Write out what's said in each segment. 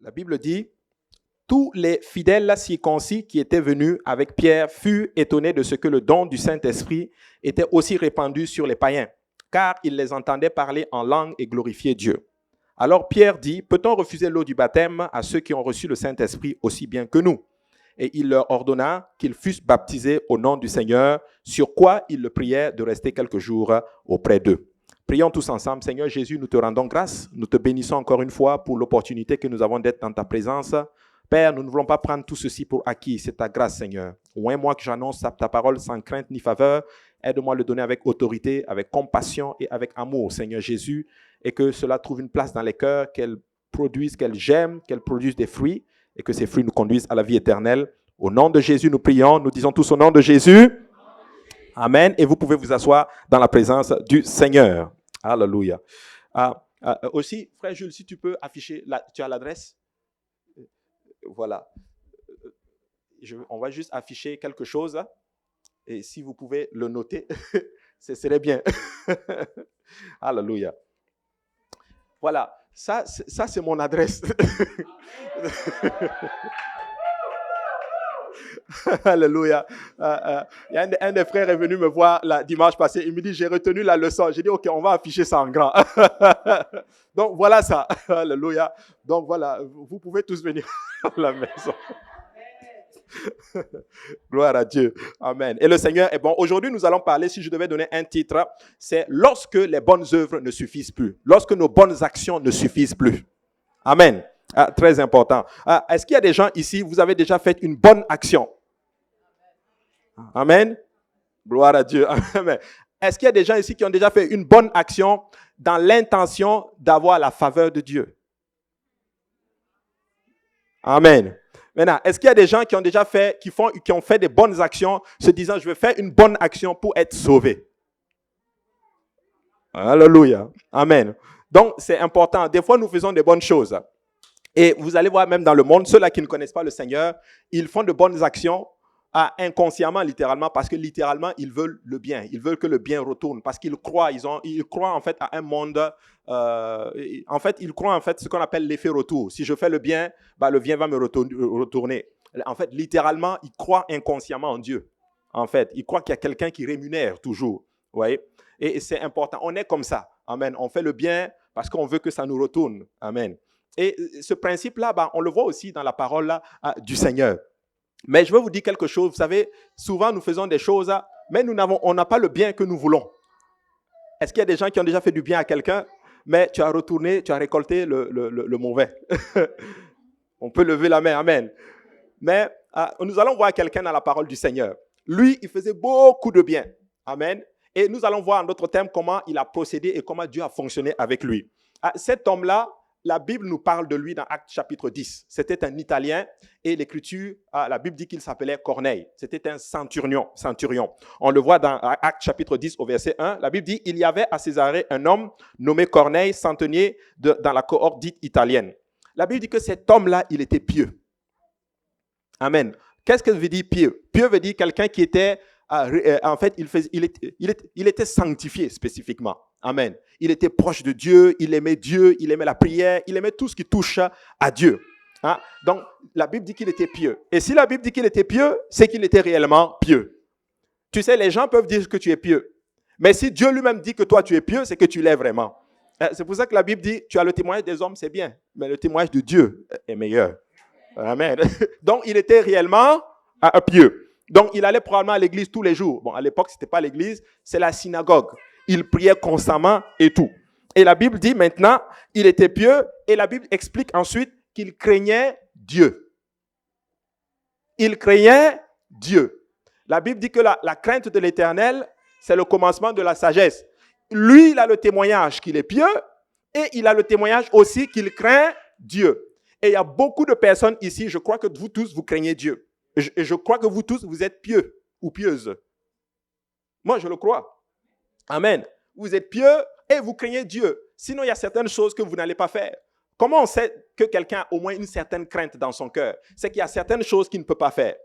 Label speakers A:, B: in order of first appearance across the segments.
A: La Bible dit, tous les fidèles circoncis qui étaient venus avec Pierre furent étonnés de ce que le don du Saint-Esprit était aussi répandu sur les païens, car ils les entendaient parler en langue et glorifier Dieu. Alors Pierre dit, peut-on refuser l'eau du baptême à ceux qui ont reçu le Saint-Esprit aussi bien que nous? Et il leur ordonna qu'ils fussent baptisés au nom du Seigneur, sur quoi ils le prièrent de rester quelques jours auprès d'eux. Prions tous ensemble. Seigneur Jésus, nous te rendons grâce. Nous te bénissons encore une fois pour l'opportunité que nous avons d'être dans ta présence. Père, nous ne voulons pas prendre tout ceci pour acquis. C'est ta grâce, Seigneur. Oins-moi que j'annonce ta parole sans crainte ni faveur. Aide-moi à le donner avec autorité, avec compassion et avec amour, Seigneur Jésus, et que cela trouve une place dans les cœurs, qu'elle produise, qu'elle germe, qu'elle produise des fruits, et que ces fruits nous conduisent à la vie éternelle. Au nom de Jésus, nous prions. Nous disons tous au nom de Jésus. Amen. Et vous pouvez vous asseoir dans la présence du Seigneur. Alléluia. Aussi, frère Jules, si tu peux afficher, tu as l'adresse? Voilà. On va juste afficher quelque chose. Et si vous pouvez le noter, ce serait bien. Alléluia. Voilà. Ça c'est mon adresse. Alléluia. Il y a un des frères est venu me voir dimanche passé. Il me dit, j'ai retenu la leçon. J'ai dit, OK, on va afficher ça en grand. Donc, voilà ça. Alléluia. Donc, voilà, vous pouvez tous venir à la maison. Gloire à Dieu. Amen. Et le Seigneur est bon. Aujourd'hui, nous allons parler, si je devais donner un titre, c'est lorsque les bonnes œuvres ne suffisent plus. Lorsque nos bonnes actions ne suffisent plus. Amen. Très important. Est-ce qu'il y a des gens ici, vous avez déjà fait une bonne action? Amen. Gloire à Dieu. Amen. Est-ce qu'il y a des gens ici qui ont déjà fait une bonne action dans l'intention d'avoir la faveur de Dieu? Amen. Maintenant, est-ce qu'il y a des gens qui ont déjà fait, qui ont fait des bonnes actions, se disant, je vais faire une bonne action pour être sauvé? Alléluia. Amen. Donc, c'est important. Des fois, nous faisons des bonnes choses. Et vous allez voir même dans le monde, ceux-là qui ne connaissent pas le Seigneur, ils font de bonnes actions inconsciemment, littéralement, parce que littéralement, ils veulent le bien. Ils veulent que le bien retourne, parce qu'ils croient. Ils croient en fait à un monde. En fait, ils croient en fait ce qu'on appelle l'effet retour. Si je fais le bien, le bien va me retourner. En fait, littéralement, ils croient inconsciemment en Dieu. En fait, ils croient qu'il y a quelqu'un qui rémunère toujours. Vous voyez? Et c'est important. On est comme ça. Amen. On fait le bien parce qu'on veut que ça nous retourne. Amen. Et ce principe-là, on le voit aussi dans la parole là, du Seigneur. Mais je veux vous dire quelque chose. Vous savez, souvent nous faisons des choses, mais on n'a pas le bien que nous voulons. Est-ce qu'il y a des gens qui ont déjà fait du bien à quelqu'un, mais tu as récolté le mauvais? On peut lever la main, amen. Mais nous allons voir quelqu'un dans la parole du Seigneur. Lui, il faisait beaucoup de bien. Amen. Et nous allons voir en d'autres termes comment il a procédé et comment Dieu a fonctionné avec lui. Cet homme-là, la Bible nous parle de lui dans Actes chapitre 10. C'était un Italien et l'Écriture, la Bible dit qu'il s'appelait Corneille. C'était un centurion. On le voit dans Actes chapitre 10 au verset 1. La Bible dit, il y avait à Césarée un homme nommé Corneille, centenier dans la cohorte dite italienne. La Bible dit que cet homme-là, il était pieux. Amen. Qu'est-ce que veut dire pieux? Pieux veut dire quelqu'un qui était, en fait, il était sanctifié spécifiquement. Amen. Il était proche de Dieu, il aimait la prière, il aimait tout ce qui touche à Dieu. Hein? Donc, la Bible dit qu'il était pieux. Et si la Bible dit qu'il était pieux, c'est qu'il était réellement pieux. Tu sais, les gens peuvent dire que tu es pieux. Mais si Dieu lui-même dit que toi tu es pieux, c'est que tu l'es vraiment. C'est pour ça que la Bible dit, tu as le témoignage des hommes, c'est bien. Mais le témoignage de Dieu est meilleur. Amen. Donc, il était réellement pieux. Donc, il allait probablement à l'église tous les jours. Bon, à l'époque, ce n'était pas l'église, c'est la synagogue. Il priait constamment et tout. Et la Bible dit maintenant, il était pieux. Et la Bible explique ensuite qu'il craignait Dieu. Il craignait Dieu. La Bible dit que la crainte de l'Éternel, c'est le commencement de la sagesse. Lui, il a le témoignage qu'il est pieux. Et il a le témoignage aussi qu'il craint Dieu. Et il y a beaucoup de personnes ici, je crois que vous tous, vous craignez Dieu. Et je crois que vous tous, vous êtes pieux ou pieuses. Moi, je le crois. Amen. Vous êtes pieux et vous craignez Dieu. Sinon, il y a certaines choses que vous n'allez pas faire. Comment on sait que quelqu'un a au moins une certaine crainte dans son cœur? C'est qu'il y a certaines choses qu'il ne peut pas faire.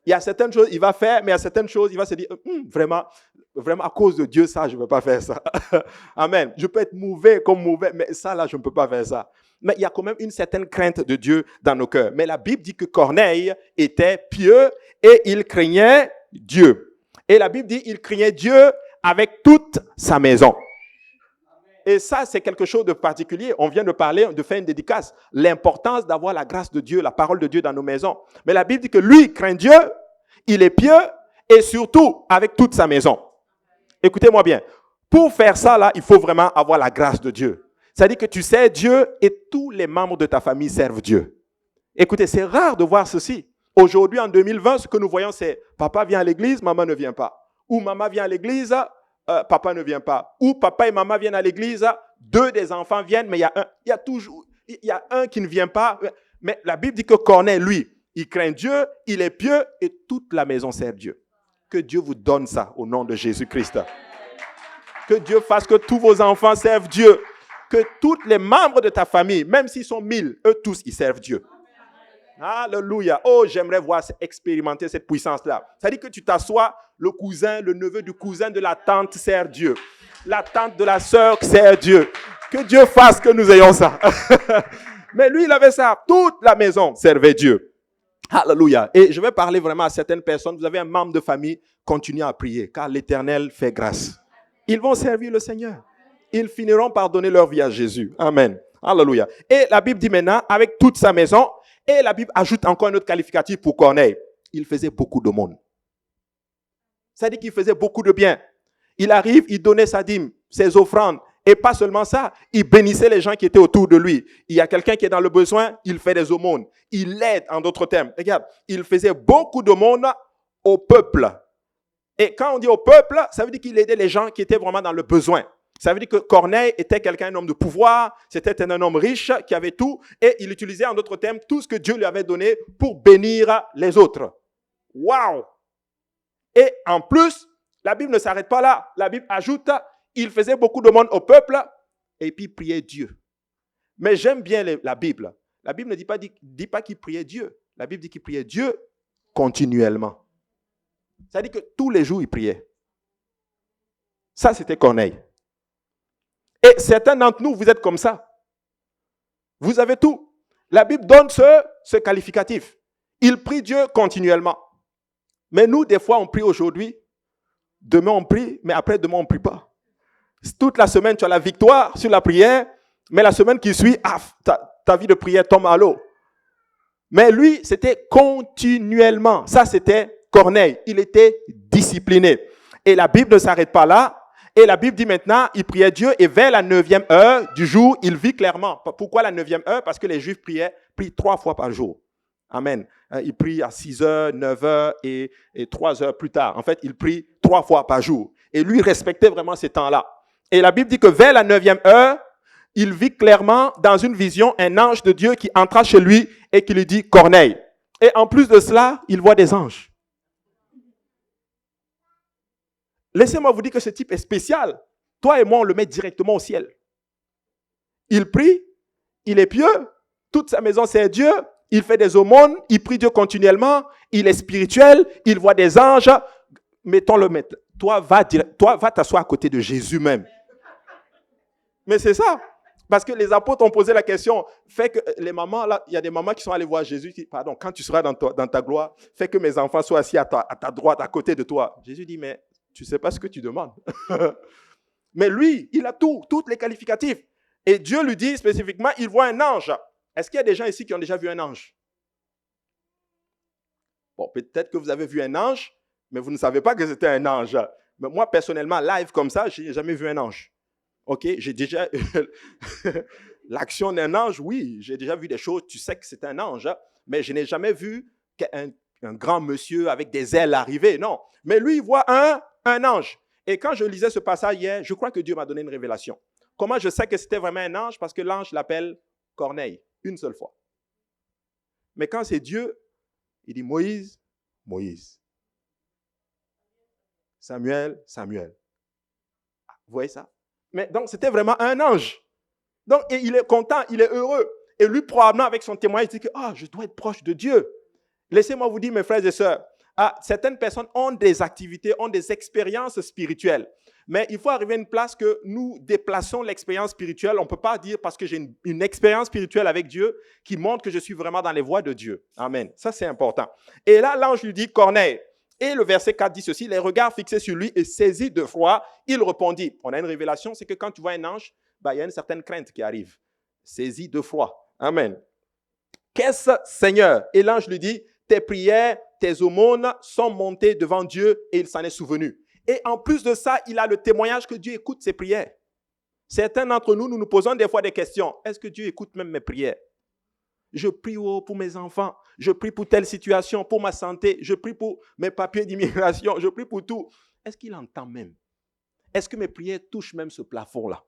A: Il y a certaines choses, il va faire, mais il y a certaines choses, il va se dire, vraiment, vraiment, à cause de Dieu, ça, je ne peux pas faire ça. Amen. Je peux être mauvais comme mauvais, mais ça, là, je ne peux pas faire ça. Mais il y a quand même une certaine crainte de Dieu dans nos cœurs. Mais la Bible dit que Corneille était pieux et il craignait Dieu. Et la Bible dit qu'il craignait Dieu avec toute sa maison. Et ça, c'est quelque chose de particulier. On vient de parler, de faire une dédicace. L'importance d'avoir la grâce de Dieu, la parole de Dieu dans nos maisons. Mais la Bible dit que lui craint Dieu, il est pieux et surtout avec toute sa maison. Écoutez-moi bien. Pour faire ça, là, il faut vraiment avoir la grâce de Dieu. C'est-à-dire que tu sers Dieu et tous les membres de ta famille servent Dieu. Écoutez, c'est rare de voir ceci. Aujourd'hui, en 2020, ce que nous voyons, c'est papa vient à l'église, maman ne vient pas. Ou maman vient à l'église, papa ne vient pas. Ou papa et maman viennent à l'église, deux des enfants viennent, mais il y a un qui ne vient pas. Mais la Bible dit que Corneille, lui, il craint Dieu, il est pieux et toute la maison sert Dieu. Que Dieu vous donne ça au nom de Jésus-Christ. Que Dieu fasse que tous vos enfants servent Dieu. Que tous les membres de ta famille, même s'ils sont 1000, eux tous, ils servent Dieu. Alléluia. Oh, j'aimerais voir expérimenter cette puissance-là. C'est-à-dire que tu t'assois, le cousin, le neveu du cousin de la tante sert Dieu. La tante de la sœur sert Dieu. Que Dieu fasse que nous ayons ça. Mais lui, il avait ça. Toute la maison servait Dieu. Alléluia. Et je vais parler vraiment à certaines personnes. Vous avez un membre de famille, continuez à prier, car l'Éternel fait grâce. Ils vont servir le Seigneur. Ils finiront par donner leur vie à Jésus. Amen. Alléluia. Et la Bible dit maintenant, avec toute sa maison, et la Bible ajoute encore un autre qualificatif pour Corneille. Il faisait beaucoup de monde. C'est-à-dire qu'il faisait beaucoup de bien. Il arrive, il donnait sa dîme, ses offrandes. Et pas seulement ça, il bénissait les gens qui étaient autour de lui. Il y a quelqu'un qui est dans le besoin, il fait des aumônes. Il l'aide en d'autres termes. Regarde, il faisait beaucoup de monde au peuple. Et quand on dit au peuple, ça veut dire qu'il aidait les gens qui étaient vraiment dans le besoin. Ça veut dire que Corneille était quelqu'un, un homme de pouvoir, c'était un homme riche qui avait tout, et il utilisait en d'autres termes tout ce que Dieu lui avait donné pour bénir les autres. Waouh! Et en plus, la Bible ne s'arrête pas là. La Bible ajoute, il faisait beaucoup de monde au peuple, et puis il priait Dieu. Mais j'aime bien la Bible. La Bible ne dit pas qu'il priait Dieu. La Bible dit qu'il priait Dieu continuellement. Ça dit que tous les jours, il priait. Ça, c'était Corneille. Et certains d'entre nous, vous êtes comme ça. Vous avez tout. La Bible donne ce qualificatif. Il prie Dieu continuellement. Mais nous, des fois, on prie aujourd'hui. Demain, on prie, mais après, demain, on ne prie pas. Toute la semaine, tu as la victoire sur la prière, mais la semaine qui suit, ta vie de prière tombe à l'eau. Mais lui, c'était continuellement. Ça, c'était Corneille. Il était discipliné. Et la Bible ne s'arrête pas là. Et la Bible dit maintenant, il priait Dieu et vers la 9e heure du jour, il vit clairement. Pourquoi la 9e heure? Parce que les Juifs prient 3 fois par jour. Amen. Ils prient à 6 heures, 9 heures et 3 heures plus tard. En fait, ils prient 3 fois par jour. Et lui, il respectait vraiment ces temps-là. Et la Bible dit que vers la 9e heure, il vit clairement dans une vision un ange de Dieu qui entra chez lui et qui lui dit Corneille. Et en plus de cela, il voit des anges. Laissez-moi vous dire que ce type est spécial. Toi et moi, on le met directement au ciel. Il prie, il est pieux, toute sa maison c'est Dieu, il fait des aumônes, il prie Dieu continuellement, il est spirituel, il voit des anges. Mettons-le maître. Toi, va t'asseoir à côté de Jésus même. Mais c'est ça. Parce que les apôtres ont posé la question, fait que les mamans, là, il y a des mamans qui sont allées voir Jésus, qui disent, pardon, quand tu seras dans ta gloire, fais que mes enfants soient assis à ta droite, à côté de toi. Jésus dit, mais tu ne sais pas ce que tu demandes. Mais lui, il a tous les qualificatifs. Et Dieu lui dit spécifiquement, il voit un ange. Est-ce qu'il y a des gens ici qui ont déjà vu un ange? Bon, peut-être que vous avez vu un ange, mais vous ne savez pas que c'était un ange. Mais moi, personnellement, live comme ça, je n'ai jamais vu un ange. Ok, j'ai déjà... L'action d'un ange, oui, j'ai déjà vu des choses, tu sais que c'est un ange, mais je n'ai jamais vu un grand monsieur avec des ailes arriver, non. Mais lui, il voit un ange. Et quand je lisais ce passage hier, je crois que Dieu m'a donné une révélation. Comment je sais que c'était vraiment un ange? Parce que l'ange l'appelle Corneille, une seule fois. Mais quand c'est Dieu, il dit Moïse, Moïse. Samuel, Samuel. Vous voyez ça? Mais donc, c'était vraiment un ange. Donc, et il est content, il est heureux. Et lui, probablement, avec son témoignage, il dit que je dois être proche de Dieu. Laissez-moi vous dire, mes frères et sœurs, certaines personnes ont des activités, ont des expériences spirituelles. Mais il faut arriver à une place que nous déplaçons l'expérience spirituelle. On ne peut pas dire parce que j'ai une expérience spirituelle avec Dieu qui montre que je suis vraiment dans les voies de Dieu. Amen. Ça, c'est important. Et là, l'ange lui dit, Corneille. Et le verset 4 dit ceci, les regards fixés sur lui et saisi de froid, il répondit. On a une révélation, c'est que quand tu vois un ange, il y a une certaine crainte qui arrive. Saisi de froid. Amen. Qu'est-ce, Seigneur? Et l'ange lui dit, tes prières, tes aumônes sont montées devant Dieu et il s'en est souvenu. Et en plus de ça, il a le témoignage que Dieu écoute ses prières. Certains d'entre nous, nous nous posons des fois des questions. Est-ce que Dieu écoute même mes prières? Je prie pour mes enfants, je prie pour telle situation, pour ma santé, je prie pour mes papiers d'immigration, je prie pour tout. Est-ce qu'il entend même? Est-ce que mes prières touchent même ce plafond-là?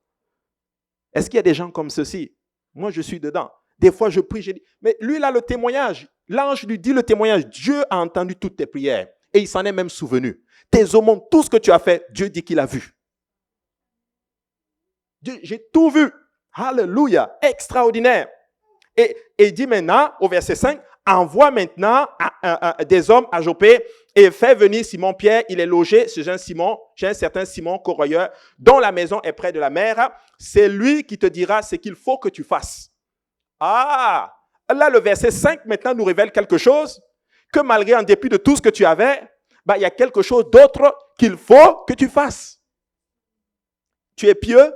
A: Est-ce qu'il y a des gens comme ceci? Moi, je suis dedans. Des fois, je prie, je dis, mais lui, il a le témoignage. L'ange lui dit le témoignage. Dieu a entendu toutes tes prières et il s'en est même souvenu. Tes aumônes, tout ce que tu as fait, Dieu dit qu'il a vu. J'ai tout vu. Alléluia. Extraordinaire. Et il dit maintenant, au verset 5, envoie maintenant des hommes à Jopé et fais venir Simon-Pierre. Il est logé chez un certain Simon corroyeur, dont la maison est près de la mer. C'est lui qui te dira ce qu'il faut que tu fasses. Ah, là, le verset 5 maintenant nous révèle quelque chose, que malgré, en dépit de tout ce que tu avais, il y a quelque chose d'autre qu'il faut que tu fasses. Tu es pieux,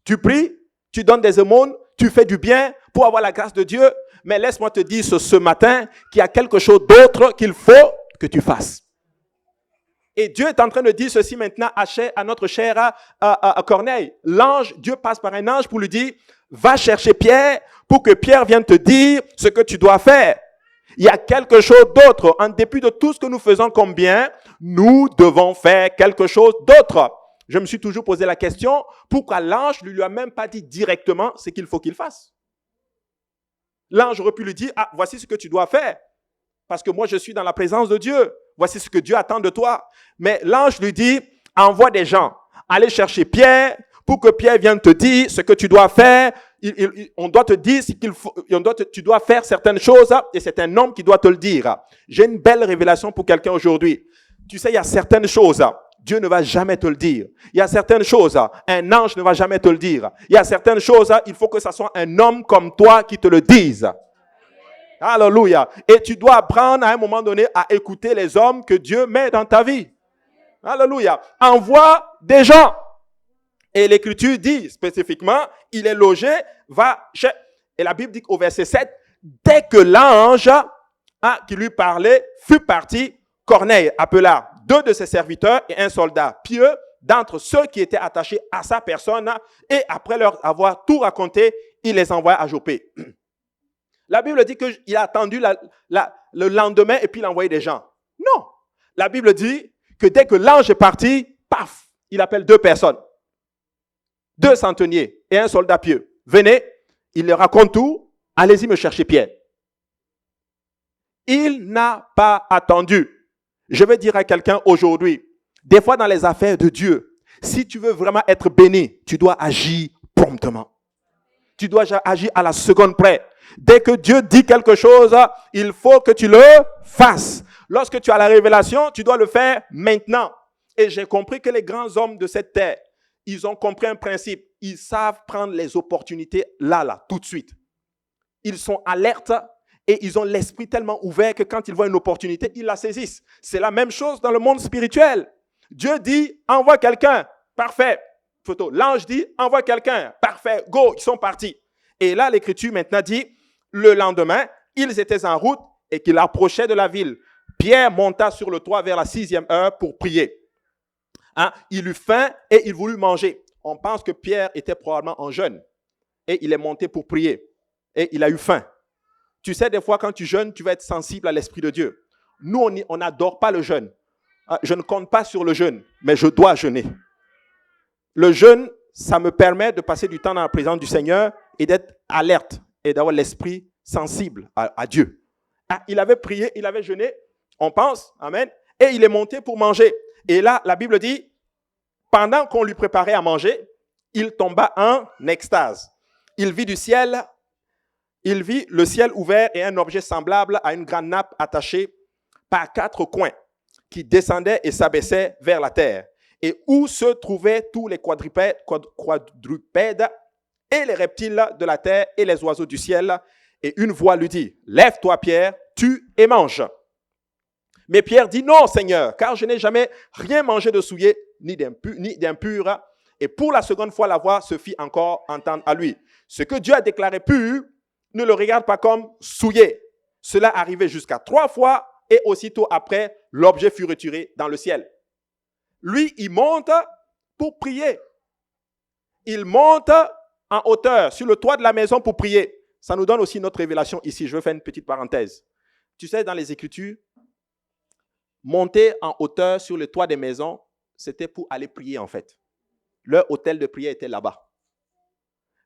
A: tu pries, tu donnes des aumônes, tu fais du bien pour avoir la grâce de Dieu. Mais laisse-moi te dire ce matin qu'il y a quelque chose d'autre qu'il faut que tu fasses. Et Dieu est en train de dire ceci maintenant à notre cher Corneille. L'ange, Dieu passe par un ange pour lui dire, va chercher Pierre pour que Pierre vienne te dire ce que tu dois faire. Il y a quelque chose d'autre. En dépit de tout ce que nous faisons comme bien, nous devons faire quelque chose d'autre. Je me suis toujours posé la question, pourquoi l'ange ne lui a même pas dit directement ce qu'il faut qu'il fasse? L'ange aurait pu lui dire, voici ce que tu dois faire. Parce que moi, je suis dans la présence de Dieu. Voici ce que Dieu attend de toi. Mais l'ange lui dit, envoie des gens. Allez chercher Pierre pour que Pierre vienne te dire ce que tu dois faire. On doit te dire ce qu'il faut. Tu dois faire certaines choses et c'est un homme qui doit te le dire. J'ai une belle révélation pour quelqu'un aujourd'hui. Tu sais, il y a certaines choses, Dieu ne va jamais te le dire. Il y a certaines choses, un ange ne va jamais te le dire. Il y a certaines choses, il faut que ce soit un homme comme toi qui te le dise. Alléluia. Et tu dois apprendre à un moment donné à écouter les hommes que Dieu met dans ta vie. Alléluia. Envoie des gens. Et l'Écriture dit spécifiquement, il est logé, va chez... Et la Bible dit au verset 7, dès que l'ange qui lui parlait fut parti, Corneille appela 2 de ses serviteurs et un soldat pieux d'entre ceux qui étaient attachés à sa personne. Et après leur avoir tout raconté, il les envoya à Jopé. La Bible dit qu'il a attendu le lendemain et puis il a envoyé des gens. Non. La Bible dit que dès que l'ange est parti, paf, il appelle 2 personnes. 2 centeniers et un soldat pieux. Venez, il leur raconte tout. Allez-y me chercher Pierre. Il n'a pas attendu. Je vais dire à quelqu'un aujourd'hui, des fois dans les affaires de Dieu, si tu veux vraiment être béni, tu dois agir promptement. Tu dois agir à la seconde près. Dès que Dieu dit quelque chose, il faut que tu le fasses. Lorsque tu as la révélation, tu dois le faire maintenant. Et j'ai compris que les grands hommes de cette terre, ils ont compris un principe. Ils savent prendre les opportunités là, tout de suite. Ils sont alertes et ils ont l'esprit tellement ouvert que quand ils voient une opportunité, ils la saisissent. C'est la même chose dans le monde spirituel. Dieu dit, envoie quelqu'un. Parfait. Photo. L'ange dit, envoie quelqu'un. Parfait. Go. Ils sont partis. Et là, l'Écriture maintenant dit, le lendemain, ils étaient en route et qu'ils approchaient de la ville. Pierre monta sur le toit vers la 6e heure pour prier. Il eut faim et il voulut manger. On pense que Pierre était probablement en jeûne. Et il est monté pour prier. Et il a eu faim. Tu sais, des fois, quand tu jeûnes, tu vas être sensible à l'Esprit de Dieu. Nous, on n'adore pas le jeûne. Je ne compte pas sur le jeûne, mais je dois jeûner. Le jeûne, ça me permet de passer du temps dans la présence du Seigneur et d'être alerte et d'avoir l'esprit sensible à Dieu. Il avait prié, il avait jeûné, on pense, amen, et il est monté pour manger. Et là, la Bible dit, pendant qu'on lui préparait à manger, il tomba en extase. Il vit le ciel ouvert et un objet semblable à une grande nappe attachée par 4 coins, qui descendaient et s'abaissaient vers la terre, et où se trouvaient tous les quadrupèdes et les reptiles de la terre et les oiseaux du ciel. Et une voix lui dit, lève-toi Pierre, tue et mange. Mais Pierre dit, non Seigneur, car je n'ai jamais rien mangé de souillé ni d'impur. Et pour la seconde fois, la voix se fit encore entendre à lui. Ce que Dieu a déclaré pur, ne le regarde pas comme souillé. Cela arrivait jusqu'à 3 fois et aussitôt après, l'objet fut retiré dans le ciel. Lui, il monte pour prier. Il monte en hauteur, sur le toit de la maison pour prier. Ça nous donne aussi notre révélation ici. Je vais faire une petite parenthèse. Tu sais, dans les Écritures, monter en hauteur sur le toit des maisons, c'était pour aller prier en fait. Leur hôtel de prière était là-bas.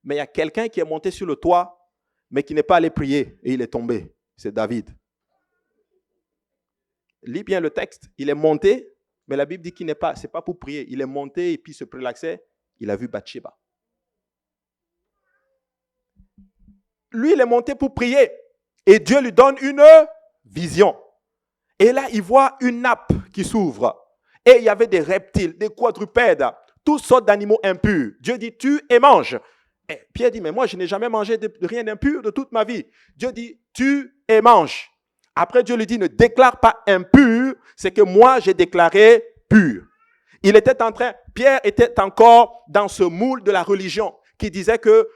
A: Mais il y a quelqu'un qui est monté sur le toit, mais qui n'est pas allé prier et il est tombé. C'est David. Lis bien le texte. Il est monté, mais la Bible dit qu'il n'est pas, c'est pas pour prier. Il est monté et puis se prélaxait. Il a vu Bathsheba. Lui, il est monté pour prier. Et Dieu lui donne une vision. Et là, il voit une nappe qui s'ouvre. Et il y avait des reptiles, des quadrupèdes, toutes sortes d'animaux impurs. Dieu dit, tue et mange. Et Pierre dit, mais moi, je n'ai jamais mangé de rien d'impur de toute ma vie. Dieu dit, tue et mange. Après, Dieu lui dit, ne déclare pas impur, c'est que moi, j'ai déclaré pur. Pierre était encore dans ce moule de la religion, qui disait que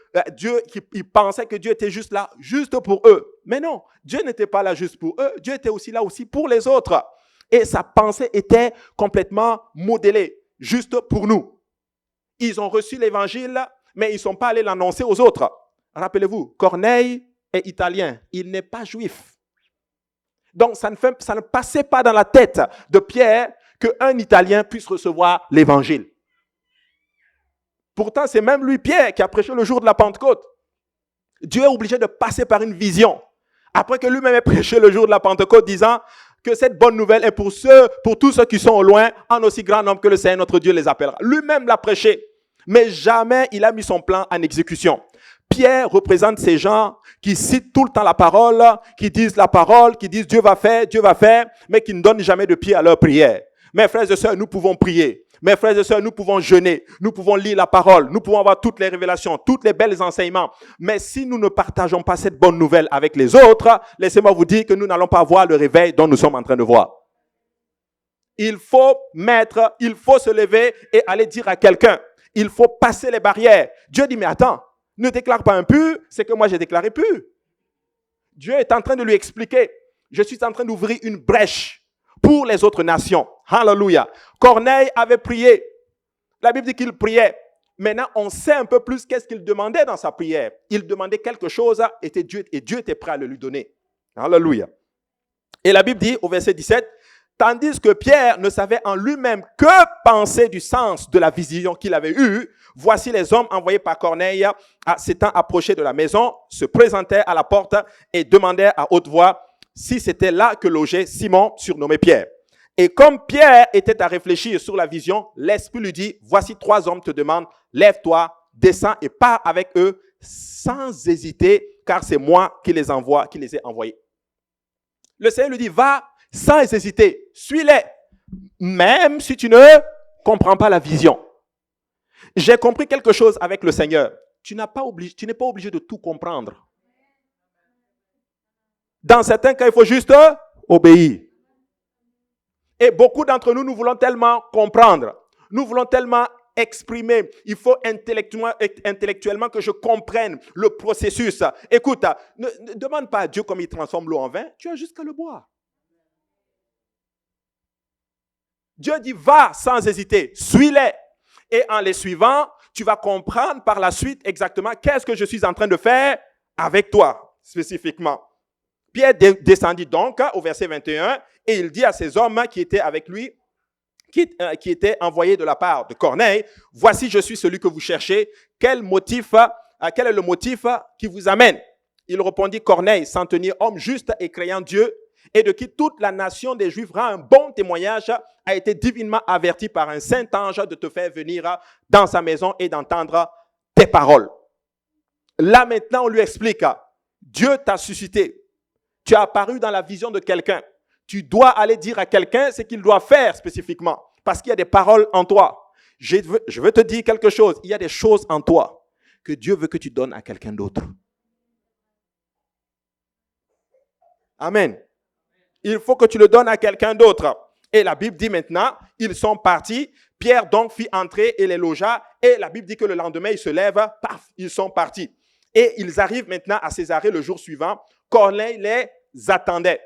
A: il pensait que Dieu était juste là, juste pour eux. Mais non, Dieu n'était pas là juste pour eux, Dieu était aussi là aussi pour les autres. Et sa pensée était complètement modélée, juste pour nous. Ils ont reçu l'évangile, mais ils ne sont pas allés l'annoncer aux autres. Rappelez-vous, Corneille est italien, il n'est pas juif. Donc, ça ne passait pas dans la tête de Pierre qu'un Italien puisse recevoir l'évangile. Pourtant, c'est même lui, Pierre, qui a prêché le jour de la Pentecôte. Dieu est obligé de passer par une vision. Après que lui-même ait prêché le jour de la Pentecôte, disant que cette bonne nouvelle est pour tous ceux qui sont au loin, en aussi grand nombre que le Seigneur notre Dieu les appellera. Lui-même l'a prêché, mais jamais il a mis son plan en exécution. Pierre représente ces gens qui citent tout le temps la parole, qui disent la parole, qui disent Dieu va faire, mais qui ne donnent jamais de pied à leur prière. Mes frères et sœurs, nous pouvons prier. Mes frères et sœurs, nous pouvons jeûner, nous pouvons lire la parole, nous pouvons avoir toutes les révélations, toutes les belles enseignements. Mais si nous ne partageons pas cette bonne nouvelle avec les autres, laissez-moi vous dire que nous n'allons pas voir le réveil dont nous sommes en train de voir. Il faut se lever et aller dire à quelqu'un. Il faut passer les barrières. Dieu dit, mais attends, ne déclare pas impur, c'est que moi j'ai déclaré pur. Dieu est en train de lui expliquer. Je suis en train d'ouvrir une brèche pour les autres nations. Alléluia. Corneille avait prié. La Bible dit qu'il priait. Maintenant, on sait un peu plus qu'est-ce qu'il demandait dans sa prière. Il demandait quelque chose et Dieu était prêt à le lui donner. Alléluia. Et la Bible dit au verset 17, tandis que Pierre ne savait en lui-même que penser du sens de la vision qu'il avait eue, voici les hommes envoyés par Corneille s'étant approchés de la maison, se présentaient à la porte et demandaient à haute voix si c'était là que logeait Simon, surnommé Pierre. Et comme Pierre était à réfléchir sur la vision, l'Esprit lui dit, voici 3 hommes te demandent, lève-toi, descends et pars avec eux sans hésiter, car c'est moi qui les ai envoyés. Le Seigneur lui dit, va sans hésiter, suis-les, même si tu ne comprends pas la vision. J'ai compris quelque chose avec le Seigneur. Tu n'es pas obligé de tout comprendre. Dans certains cas, il faut juste obéir. Et beaucoup d'entre nous, nous voulons tellement comprendre. Nous voulons tellement exprimer. Il faut intellectuellement que je comprenne le processus. Écoute, ne demande pas à Dieu comment il transforme l'eau en vin. Tu as juste qu'à le boire. Dieu dit, va sans hésiter, suis-les. Et en les suivant, tu vas comprendre par la suite exactement qu'est-ce que je suis en train de faire avec toi, spécifiquement. Pierre descendit donc au verset 21 et il dit à ces hommes qui étaient avec lui, qui étaient envoyés de la part de Corneille, voici je suis celui que vous cherchez, quel est le motif qui vous amène? Il répondit, Corneille, centenier, homme juste et croyant Dieu, et de qui toute la nation des Juifs rend un bon témoignage, a été divinement averti par un saint ange de te faire venir dans sa maison et d'entendre tes paroles. Là maintenant, on lui explique, Dieu t'a suscité. Tu as apparu dans la vision de quelqu'un. Tu dois aller dire à quelqu'un ce qu'il doit faire spécifiquement. Parce qu'il y a des paroles en toi. Je veux te dire quelque chose. Il y a des choses en toi que Dieu veut que tu donnes à quelqu'un d'autre. Amen. Il faut que tu le donnes à quelqu'un d'autre. Et la Bible dit maintenant, ils sont partis. Pierre donc fit entrer et les logea. Et la Bible dit que le lendemain, ils se lèvent. Paf, ils sont partis. Et ils arrivent maintenant à Césarée le jour suivant. Corneille les attendait.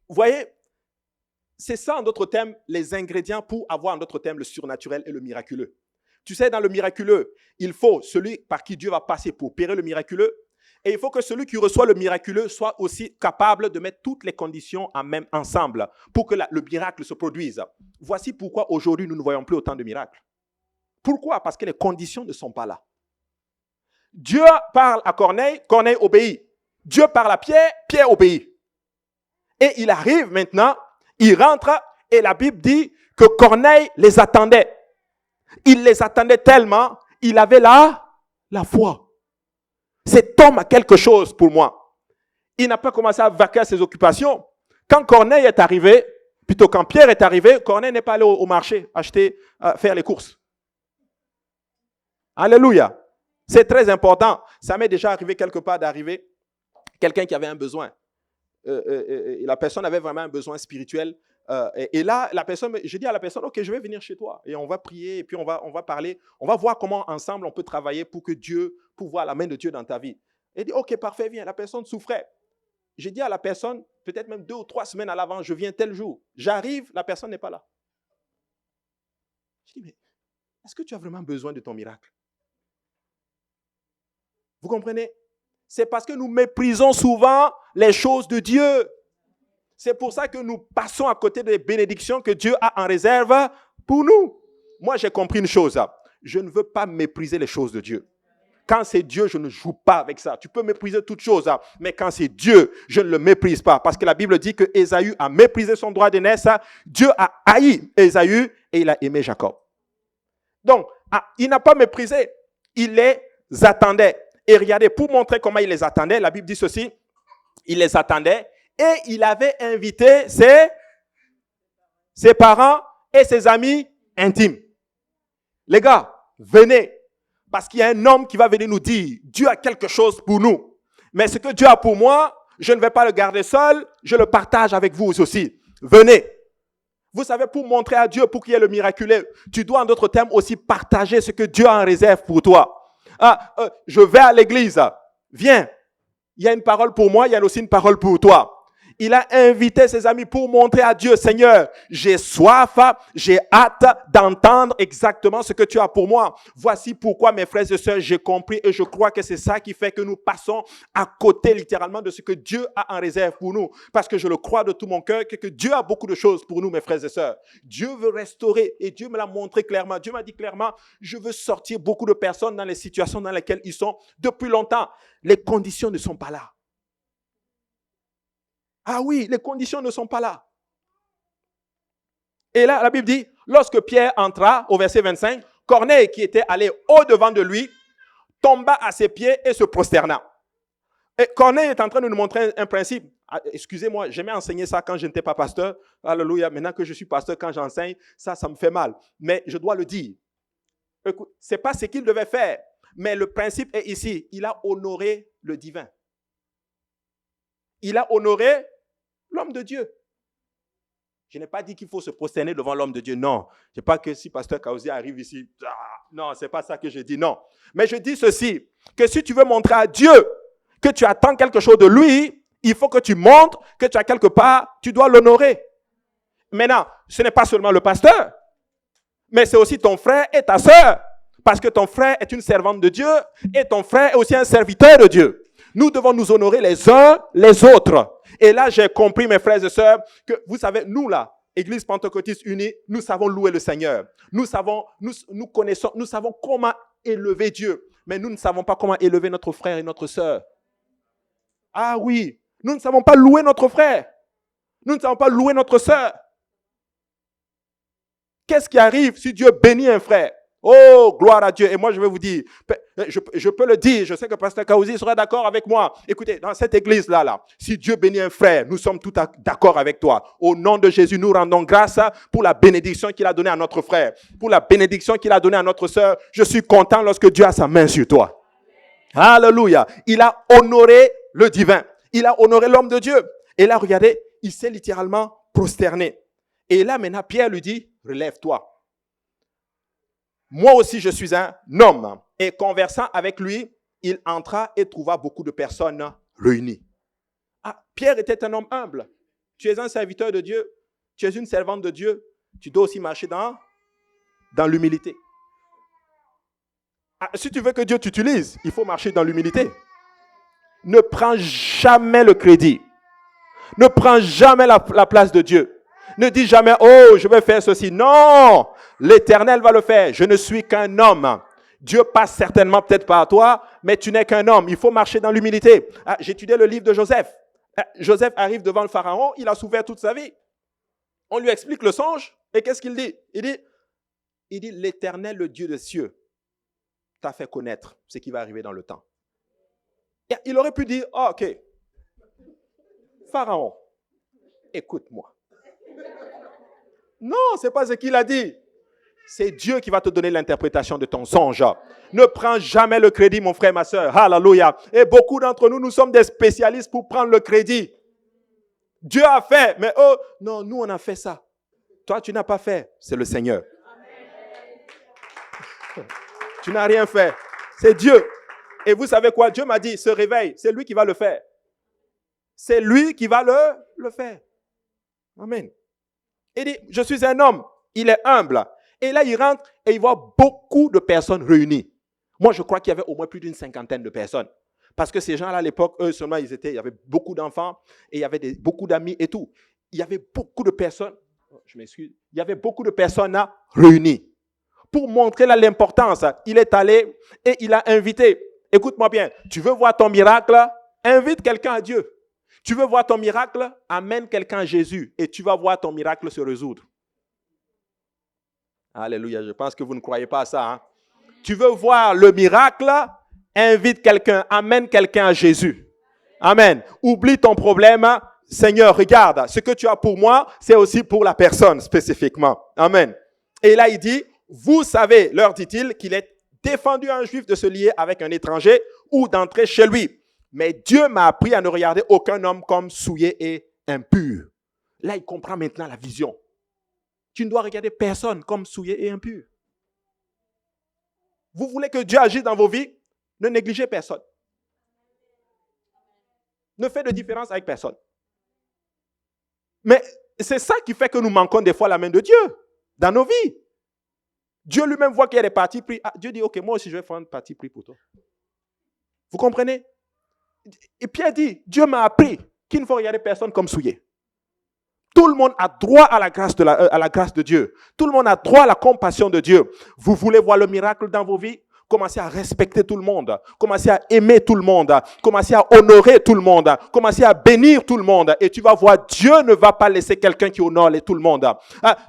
A: Vous voyez, c'est ça en d'autres termes, les ingrédients pour avoir en d'autres termes le surnaturel et le miraculeux. Tu sais, dans le miraculeux, il faut celui par qui Dieu va passer pour opérer le miraculeux. Et il faut que celui qui reçoit le miraculeux soit aussi capable de mettre toutes les conditions ensemble pour que le miracle se produise. Voici pourquoi aujourd'hui nous ne voyons plus autant de miracles. Pourquoi? Parce que les conditions ne sont pas là. Dieu parle à Corneille, Corneille obéit. Dieu parle à Pierre, Pierre obéit. Et il arrive maintenant, il rentre et la Bible dit que Corneille les attendait. Il les attendait tellement, il avait la foi. Cet homme a quelque chose pour moi. Il n'a pas commencé à vaquer à ses occupations. Quand Corneille est arrivé, plutôt quand Pierre est arrivé, Corneille n'est pas allé au marché acheter, faire les courses. Alléluia. C'est très important. Ça m'est déjà arrivé quelque part d'arriver quelqu'un qui avait un besoin. La personne avait vraiment un besoin spirituel. Et là, je dis à la personne, ok, je vais venir chez toi et on va prier et puis on va parler. On va voir comment ensemble on peut travailler pour voir la main de Dieu dans ta vie. Et dit, ok, parfait, viens. La personne souffrait. J'ai dit à la personne, peut-être même 2 ou 3 semaines à l'avance, je viens tel jour. J'arrive, la personne n'est pas là. Je dis, mais est-ce que tu as vraiment besoin de ton miracle? Vous comprenez? C'est parce que nous méprisons souvent les choses de Dieu. C'est pour ça que nous passons à côté des bénédictions que Dieu a en réserve pour nous. Moi, j'ai compris une chose. Je ne veux pas mépriser les choses de Dieu. Quand c'est Dieu, je ne joue pas avec ça. Tu peux mépriser toutes choses, mais quand c'est Dieu, je ne le méprise pas. Parce que la Bible dit que Ésaü a méprisé son droit d'aînesse. Dieu a haï Ésaü et il a aimé Jacob. Donc, il n'a pas méprisé. Il les attendait. Et regardez, pour montrer comment il les attendait, la Bible dit ceci. Il les attendait et il avait invité ses parents et ses amis intimes. Les gars, venez. Parce qu'il y a un homme qui va venir nous dire, Dieu a quelque chose pour nous. Mais ce que Dieu a pour moi, je ne vais pas le garder seul, je le partage avec vous aussi. Venez. Vous savez, pour montrer à Dieu, pour qu'il y ait le miraculeux, tu dois en d'autres termes aussi partager ce que Dieu a en réserve pour toi. Je vais à l'église. Viens. Il y a une parole pour moi, il y a aussi une parole pour toi. Il a invité ses amis pour montrer à Dieu, Seigneur, j'ai soif, j'ai hâte d'entendre exactement ce que tu as pour moi. Voici pourquoi, mes frères et sœurs, j'ai compris et je crois que c'est ça qui fait que nous passons à côté littéralement de ce que Dieu a en réserve pour nous. Parce que je le crois de tout mon cœur que Dieu a beaucoup de choses pour nous, mes frères et sœurs. Dieu veut restaurer et Dieu me l'a montré clairement. Dieu m'a dit clairement, je veux sortir beaucoup de personnes dans les situations dans lesquelles ils sont depuis longtemps. Les conditions ne sont pas là. Ah oui, les conditions ne sont pas là. Et là, la Bible dit, lorsque Pierre entra, au verset 25, Corneille, qui était allé au-devant de lui, tomba à ses pieds et se prosterna. Et Corneille est en train de nous montrer un principe. Excusez-moi, j'aimais enseigner ça quand je n'étais pas pasteur. Alléluia, maintenant que je suis pasteur, quand j'enseigne, ça me fait mal. Mais je dois le dire. Ce n'est pas ce qu'il devait faire. Mais le principe est ici. Il a honoré le divin. Il a honoré l'homme de Dieu. Je n'ai pas dit qu'il faut se prosterner devant l'homme de Dieu. Non. Je ne sais pas que si pasteur Kaouzi arrive ici. Non, ce n'est pas ça que je dis. Non. Mais je dis ceci. Que si tu veux montrer à Dieu que tu attends quelque chose de lui, il faut que tu montres que tu as quelque part, tu dois l'honorer. Maintenant, ce n'est pas seulement le pasteur, mais c'est aussi ton frère et ta sœur. Parce que ton frère est une servante de Dieu et ton frère est aussi un serviteur de Dieu. Nous devons nous honorer les uns les autres. Et là, j'ai compris, mes frères et sœurs, que vous savez, nous là, Église Pentecôtiste Unie, nous savons louer le Seigneur. Nous connaissons, nous savons comment élever Dieu. Mais nous ne savons pas comment élever notre frère et notre sœur. Ah oui, nous ne savons pas louer notre frère. Nous ne savons pas louer notre sœur. Qu'est-ce qui arrive si Dieu bénit un frère? Oh, gloire à Dieu. Et moi, je vais vous dire, je peux le dire, je sais que Pasteur Kaouzi sera d'accord avec moi. Écoutez, dans cette église-là, si Dieu bénit un frère, nous sommes tous d'accord avec toi. Au nom de Jésus, nous rendons grâce pour la bénédiction qu'il a donnée à notre frère, pour la bénédiction qu'il a donnée à notre sœur. Je suis content lorsque Dieu a sa main sur toi. Alléluia. Il a honoré le divin. Il a honoré l'homme de Dieu. Et là, regardez, il s'est littéralement prosterné. Et là, maintenant, Pierre lui dit, relève-toi. Moi aussi, je suis un homme. Et conversant avec lui, il entra et trouva beaucoup de personnes réunies. Ah, Pierre était un homme humble. Tu es un serviteur de Dieu. Tu es une servante de Dieu. Tu dois aussi marcher dans l'humilité. Ah, si tu veux que Dieu t'utilise, il faut marcher dans l'humilité. Ne prends jamais le crédit. Ne prends jamais la place de Dieu. Ne dis jamais, oh, je vais faire ceci. Non, l'Éternel va le faire. Je ne suis qu'un homme. Dieu passe certainement peut-être par toi, mais tu n'es qu'un homme. Il faut marcher dans l'humilité. Ah, j'étudiais le livre de Joseph. Joseph arrive devant le Pharaon, il a souffert toute sa vie. On lui explique le songe, et qu'est-ce qu'il dit? Il dit, l'Éternel, le Dieu des cieux, t'a fait connaître ce qui va arriver dans le temps. Et il aurait pu dire, oh, ok, Pharaon, écoute-moi. Non, ce n'est pas ce qu'il a dit. C'est Dieu qui va te donner l'interprétation de ton songe. Ne prends jamais le crédit, mon frère, ma soeur. Alléluia. Et beaucoup d'entre nous, nous sommes des spécialistes pour prendre le crédit. Dieu a fait, mais oh, non, nous, on a fait ça. Toi, tu n'as pas fait. C'est le Seigneur. Tu n'as rien fait. C'est Dieu. Et vous savez quoi? Dieu m'a dit, se réveille. C'est lui qui va le faire. C'est lui qui va le faire. Amen. Il dit, je suis un homme. Il est humble. Et là, il rentre et il voit beaucoup de personnes réunies. Moi, je crois qu'il y avait au moins plus d'une 50aine de personnes. Parce que ces gens-là, à l'époque, eux seulement, il y avait beaucoup d'enfants et il y avait beaucoup d'amis et tout. Il y avait beaucoup de personnes, je m'excuse, il y avait beaucoup de personnes là réunies. Pour montrer là l'importance, il est allé et il a invité. Écoute-moi bien, tu veux voir ton miracle? Invite quelqu'un à Dieu. Tu veux voir ton miracle? Amène quelqu'un à Jésus et tu vas voir ton miracle se résoudre. Alléluia, je pense que vous ne croyez pas à ça. Hein? Tu veux voir le miracle? Invite quelqu'un, amène quelqu'un à Jésus. Amen. Oublie ton problème. Seigneur, regarde, ce que tu as pour moi, c'est aussi pour la personne spécifiquement. Amen. Et là, il dit, vous savez, leur dit-il, qu'il est défendu à un juif de se lier avec un étranger ou d'entrer chez lui. Mais Dieu m'a appris à ne regarder aucun homme comme souillé et impur. Là, il comprend maintenant la vision. Tu ne dois regarder personne comme souillé et impur. Vous voulez que Dieu agisse dans vos vies? Ne négligez personne. Ne faites de différence avec personne. Mais c'est ça qui fait que nous manquons des fois la main de Dieu dans nos vies. Dieu lui-même voit qu'il y a des partis pris. Ah, Dieu dit, ok, moi aussi je vais faire un parti pris pour toi. Vous comprenez? Et Pierre dit, Dieu m'a appris qu'il ne faut regarder personne comme souillé. Tout le monde a droit à la grâce de Dieu. Tout le monde a droit à la compassion de Dieu. Vous voulez voir le miracle dans vos vies? Commencez à respecter tout le monde. Commencez à aimer tout le monde. Commencez à honorer tout le monde. Commencez à bénir tout le monde. Et tu vas voir, Dieu ne va pas laisser quelqu'un qui honore tout le monde.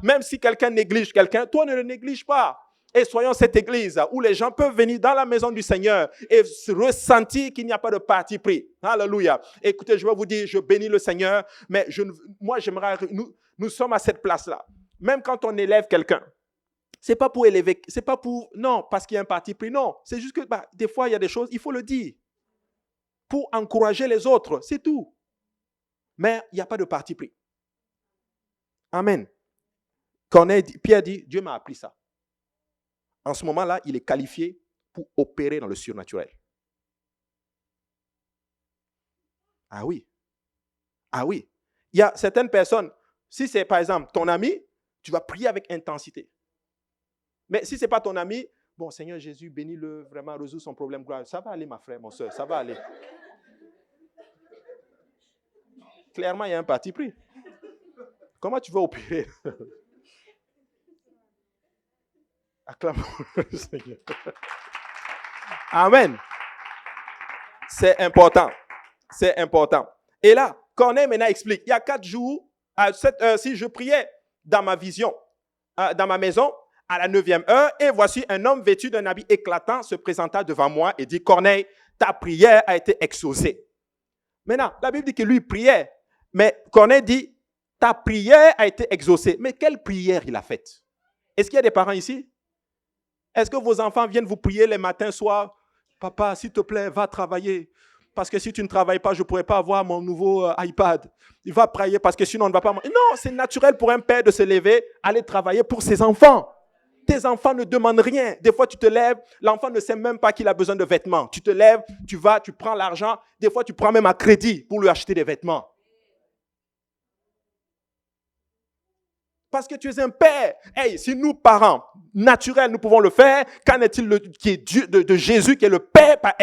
A: Même si quelqu'un néglige quelqu'un, toi ne le néglige pas. Et soyons cette église où les gens peuvent venir dans la maison du Seigneur et ressentir qu'il n'y a pas de parti pris. Alléluia. Écoutez, je vais vous dire, je bénis le Seigneur, mais moi j'aimerais, nous sommes à cette place-là. Même quand on élève quelqu'un, c'est pas pour élever, c'est pas pour, non, parce qu'il y a un parti pris, non. C'est juste que des fois il y a des choses, il faut le dire. Pour encourager les autres, c'est tout. Mais il n'y a pas de parti pris. Amen. Pierre dit, Dieu m'a appris ça. En ce moment-là, il est qualifié pour opérer dans le surnaturel. Ah oui. Ah oui. Il y a certaines personnes, si c'est par exemple ton ami, tu vas prier avec intensité. Mais si ce n'est pas ton ami, bon, Seigneur Jésus, bénis-le, vraiment, résout son problème. Ça va aller, ma frère, mon soeur, ça va aller. Clairement, il y a un parti pris. Comment tu vas opérer? Acclamons le Seigneur. Amen. C'est important. C'est important. Et là, Corneille maintenant explique, il y a 4 jours, à cette heure-ci, je priais dans ma vision, dans ma maison, À la 9e heure, et voici un homme vêtu d'un habit éclatant se présenta devant moi et dit, Corneille, ta prière a été exaucée. Maintenant, la Bible dit que lui priait, mais Corneille dit, ta prière a été exaucée. Mais quelle prière il a faite? Est-ce qu'il y a des parents ici? Est-ce que vos enfants viennent vous prier les matins, soirs? Papa, s'il te plaît, va travailler. Parce que si tu ne travailles pas, je ne pourrai pas avoir mon nouveau iPad. Il va prier parce que sinon on ne va pas... Non, c'est naturel pour un père de se lever, aller travailler pour ses enfants. Tes enfants ne demandent rien. Des fois, tu te lèves, l'enfant ne sait même pas qu'il a besoin de vêtements. Tu te lèves, tu vas, tu prends l'argent. Des fois, tu prends même à crédit pour lui acheter des vêtements. Parce que tu es un père. Hey, si nous, parents, naturels, nous pouvons le faire, qu'en est-il de Jésus, qui est le Père par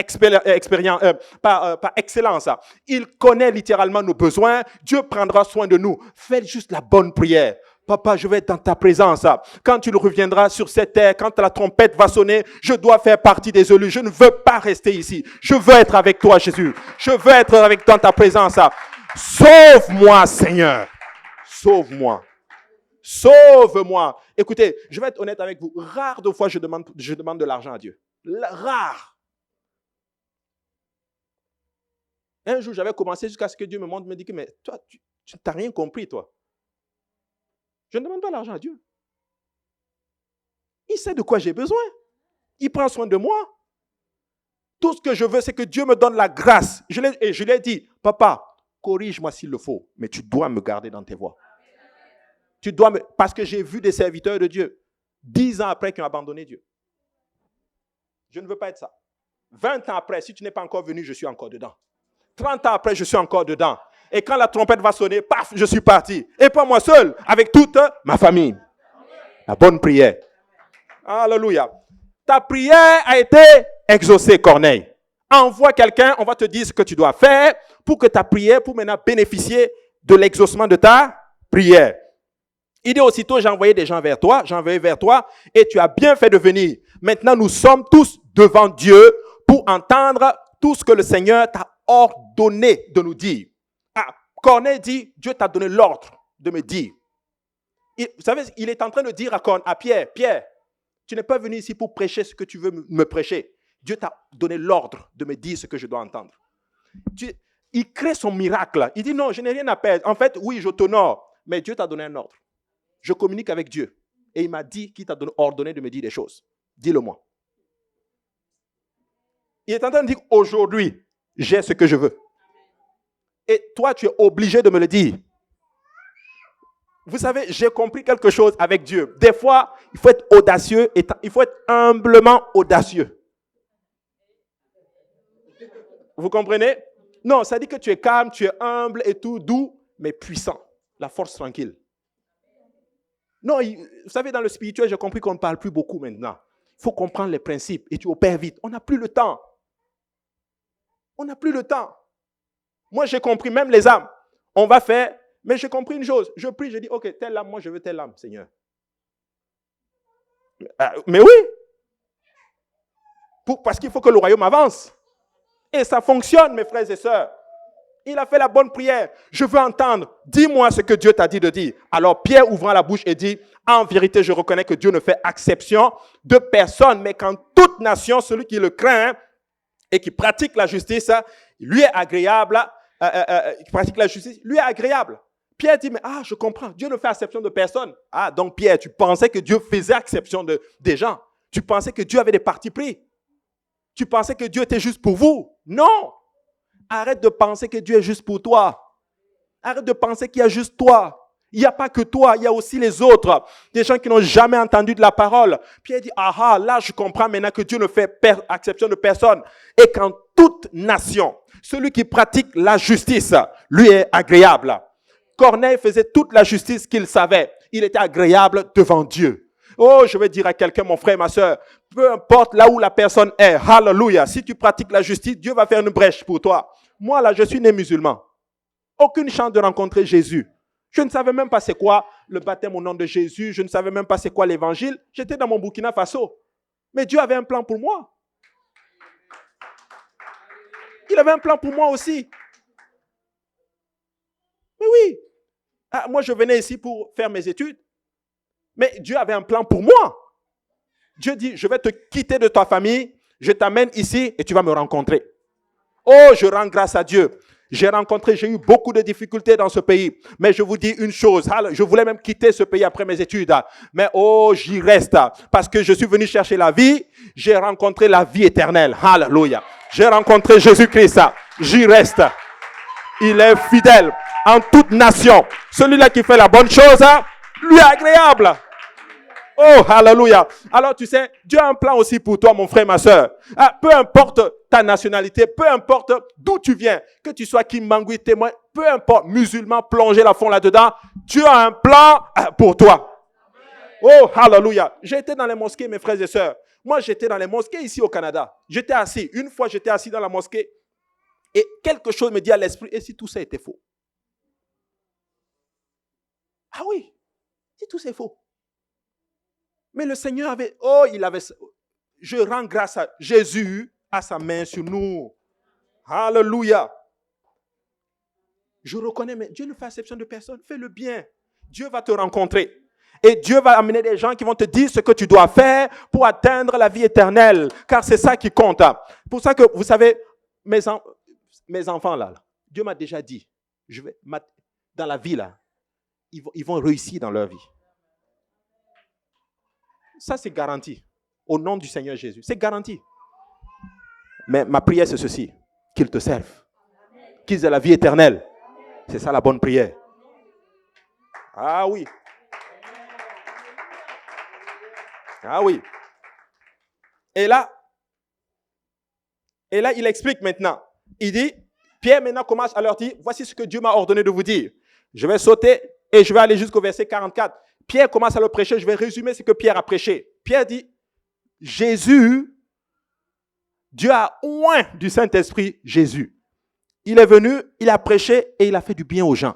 A: excellence? Il connaît littéralement nos besoins. Dieu prendra soin de nous. Faites juste la bonne prière. Papa, je vais être dans ta présence. Quand tu reviendras sur cette terre, quand la trompette va sonner, je dois faire partie des élus. Je ne veux pas rester ici. Je veux être avec toi, Jésus. Je veux être avec toi dans ta présence. Sauve-moi, Seigneur. Sauve-moi. Sauve-moi. Écoutez, je vais être honnête avec vous. Rare de fois, je demande de l'argent à Dieu. Rare. Un jour, j'avais commencé jusqu'à ce que Dieu me dit que, mais toi, tu n'as rien compris, toi. Je ne demande pas l'argent à Dieu. Il sait de quoi j'ai besoin. Il prend soin de moi. Tout ce que je veux, c'est que Dieu me donne la grâce. Je lui ai dit, papa, corrige-moi s'il le faut, mais tu dois me garder dans tes voies. Parce que j'ai vu des serviteurs de Dieu, 10 ans après, qui ont abandonné Dieu. Je ne veux pas être ça. 20 ans après, si tu n'es pas encore venu, je suis encore dedans. 30 ans après, je suis encore dedans. Et quand la trompette va sonner, paf, je suis parti. Et pas moi seul, avec toute ma famille. La bonne prière. Alléluia. Ta prière a été exaucée, Corneille. Envoie quelqu'un, on va te dire ce que tu dois faire pour que ta prière, pour maintenant bénéficier de l'exaucement de ta prière. Il dit aussitôt, j'ai envoyé des gens vers toi, et tu as bien fait de venir. Maintenant, nous sommes tous devant Dieu pour entendre tout ce que le Seigneur t'a ordonné de nous dire. Corneille dit, Dieu t'a donné l'ordre de me dire. Vous savez, il est en train de dire à Pierre, Pierre, tu n'es pas venu ici pour prêcher ce que tu veux me prêcher. Dieu t'a donné l'ordre de me dire ce que je dois entendre. Il crée son miracle. Il dit, non, je n'ai rien à perdre. En fait, oui, je t'honore, mais Dieu t'a donné un ordre. Je communique avec Dieu. Et il m'a dit qu'il t'a ordonné de me dire des choses. Dis-le-moi. Il est en train de dire, aujourd'hui, j'ai ce que je veux. Et toi, tu es obligé de me le dire. Vous savez, j'ai compris quelque chose avec Dieu. Des fois, il faut être audacieux, et il faut être humblement audacieux. Vous comprenez? Non, ça dit que tu es calme, tu es humble et tout, doux, mais puissant. La force tranquille. Non, vous savez, dans le spirituel, j'ai compris qu'on ne parle plus beaucoup maintenant. Il faut comprendre les principes et tu opères vite. On n'a plus le temps. On n'a plus le temps. Moi, j'ai compris, même les âmes, on va faire, mais j'ai compris une chose. Je prie, je dis, ok, telle âme, moi je veux telle âme, Seigneur. Mais oui. Parce qu'il faut que le royaume avance. Et ça fonctionne, mes frères et sœurs. Il a fait la bonne prière. Je veux entendre. Dis-moi ce que Dieu t'a dit de dire. Alors Pierre ouvrant la bouche et dit, en vérité, je reconnais que Dieu ne fait exception de personne, mais qu'en toute nation, celui qui le craint et qui pratique la justice, lui est agréable. Qui pratique la justice, lui est agréable. Pierre dit, mais je comprends. Dieu ne fait exception de personne. Donc Pierre, tu pensais que Dieu faisait exception des gens. Tu pensais que Dieu avait des partis pris. Tu pensais que Dieu était juste pour vous. Non. Arrête de penser que Dieu est juste pour toi. Arrête de penser qu'il y a juste toi. Il n'y a pas que toi, il y a aussi les autres. Des gens qui n'ont jamais entendu de la parole. Pierre dit, là je comprends maintenant que Dieu ne fait exception de personne. Et qu'en toute nation, celui qui pratique la justice, lui est agréable. Corneille faisait toute la justice qu'il savait. Il était agréable devant Dieu. Oh, je vais dire à quelqu'un, mon frère, ma soeur, peu importe là où la personne est, hallelujah, si tu pratiques la justice, Dieu va faire une brèche pour toi. Moi, là, je suis né musulman. Aucune chance de rencontrer Jésus. Je ne savais même pas c'est quoi le baptême au nom de Jésus. Je ne savais même pas c'est quoi l'évangile. J'étais dans mon Burkina Faso. Mais Dieu avait un plan pour moi. Il avait un plan pour moi aussi. Mais oui. Moi, je venais ici pour faire mes études. Mais Dieu avait un plan pour moi. Dieu dit, je vais te quitter de ta famille, je t'amène ici et tu vas me rencontrer. Oh, je rends grâce à Dieu. J'ai eu beaucoup de difficultés dans ce pays. Mais je vous dis une chose, je voulais même quitter ce pays après mes études. Mais oh, j'y reste. Parce que je suis venu chercher la vie. J'ai rencontré la vie éternelle. Alléluia. J'ai rencontré Jésus-Christ. J'y reste. Il est fidèle en toute nation. Celui-là qui fait la bonne chose, lui est agréable. Oh, alléluia. Alors, tu sais, Dieu a un plan aussi pour toi, mon frère, ma soeur. Peu importe ta nationalité, peu importe d'où tu viens, que tu sois Kimbangui, témoin, peu importe, musulman, plongé la fond là-dedans, Dieu a un plan pour toi. Oh, alléluia. J'ai été dans les mosquées, mes frères et sœurs. Moi, j'étais dans les mosquées ici au Canada. J'étais assis. Une fois, j'étais assis dans la mosquée et quelque chose me dit à l'esprit, et si tout ça était faux? Ah oui, si tout c'est faux. Mais le Seigneur je rends grâce à Jésus, à sa main sur nous. Alléluia. Je reconnais, mais Dieu ne fait exception de personne. Fais le bien. Dieu va te rencontrer. Et Dieu va amener des gens qui vont te dire ce que tu dois faire pour atteindre la vie éternelle. Car c'est ça qui compte. Pour ça que, vous savez, mes enfants là, Dieu m'a déjà dit, dans la vie là, ils vont réussir dans leur vie. Ça, c'est garanti. Au nom du Seigneur Jésus. C'est garanti. Mais ma prière, c'est ceci. Qu'ils te servent. Qu'ils aient la vie éternelle. C'est ça la bonne prière. Ah oui. Ah oui. Et là, il explique maintenant. Il dit, Pierre maintenant commence à leur dire, voici ce que Dieu m'a ordonné de vous dire. Je vais sauter et je vais aller jusqu'au verset 44. Pierre commence à le prêcher. Je vais résumer ce que Pierre a prêché. Pierre dit, Jésus, Dieu a oint du Saint-Esprit Jésus. Il est venu, il a prêché et il a fait du bien aux gens.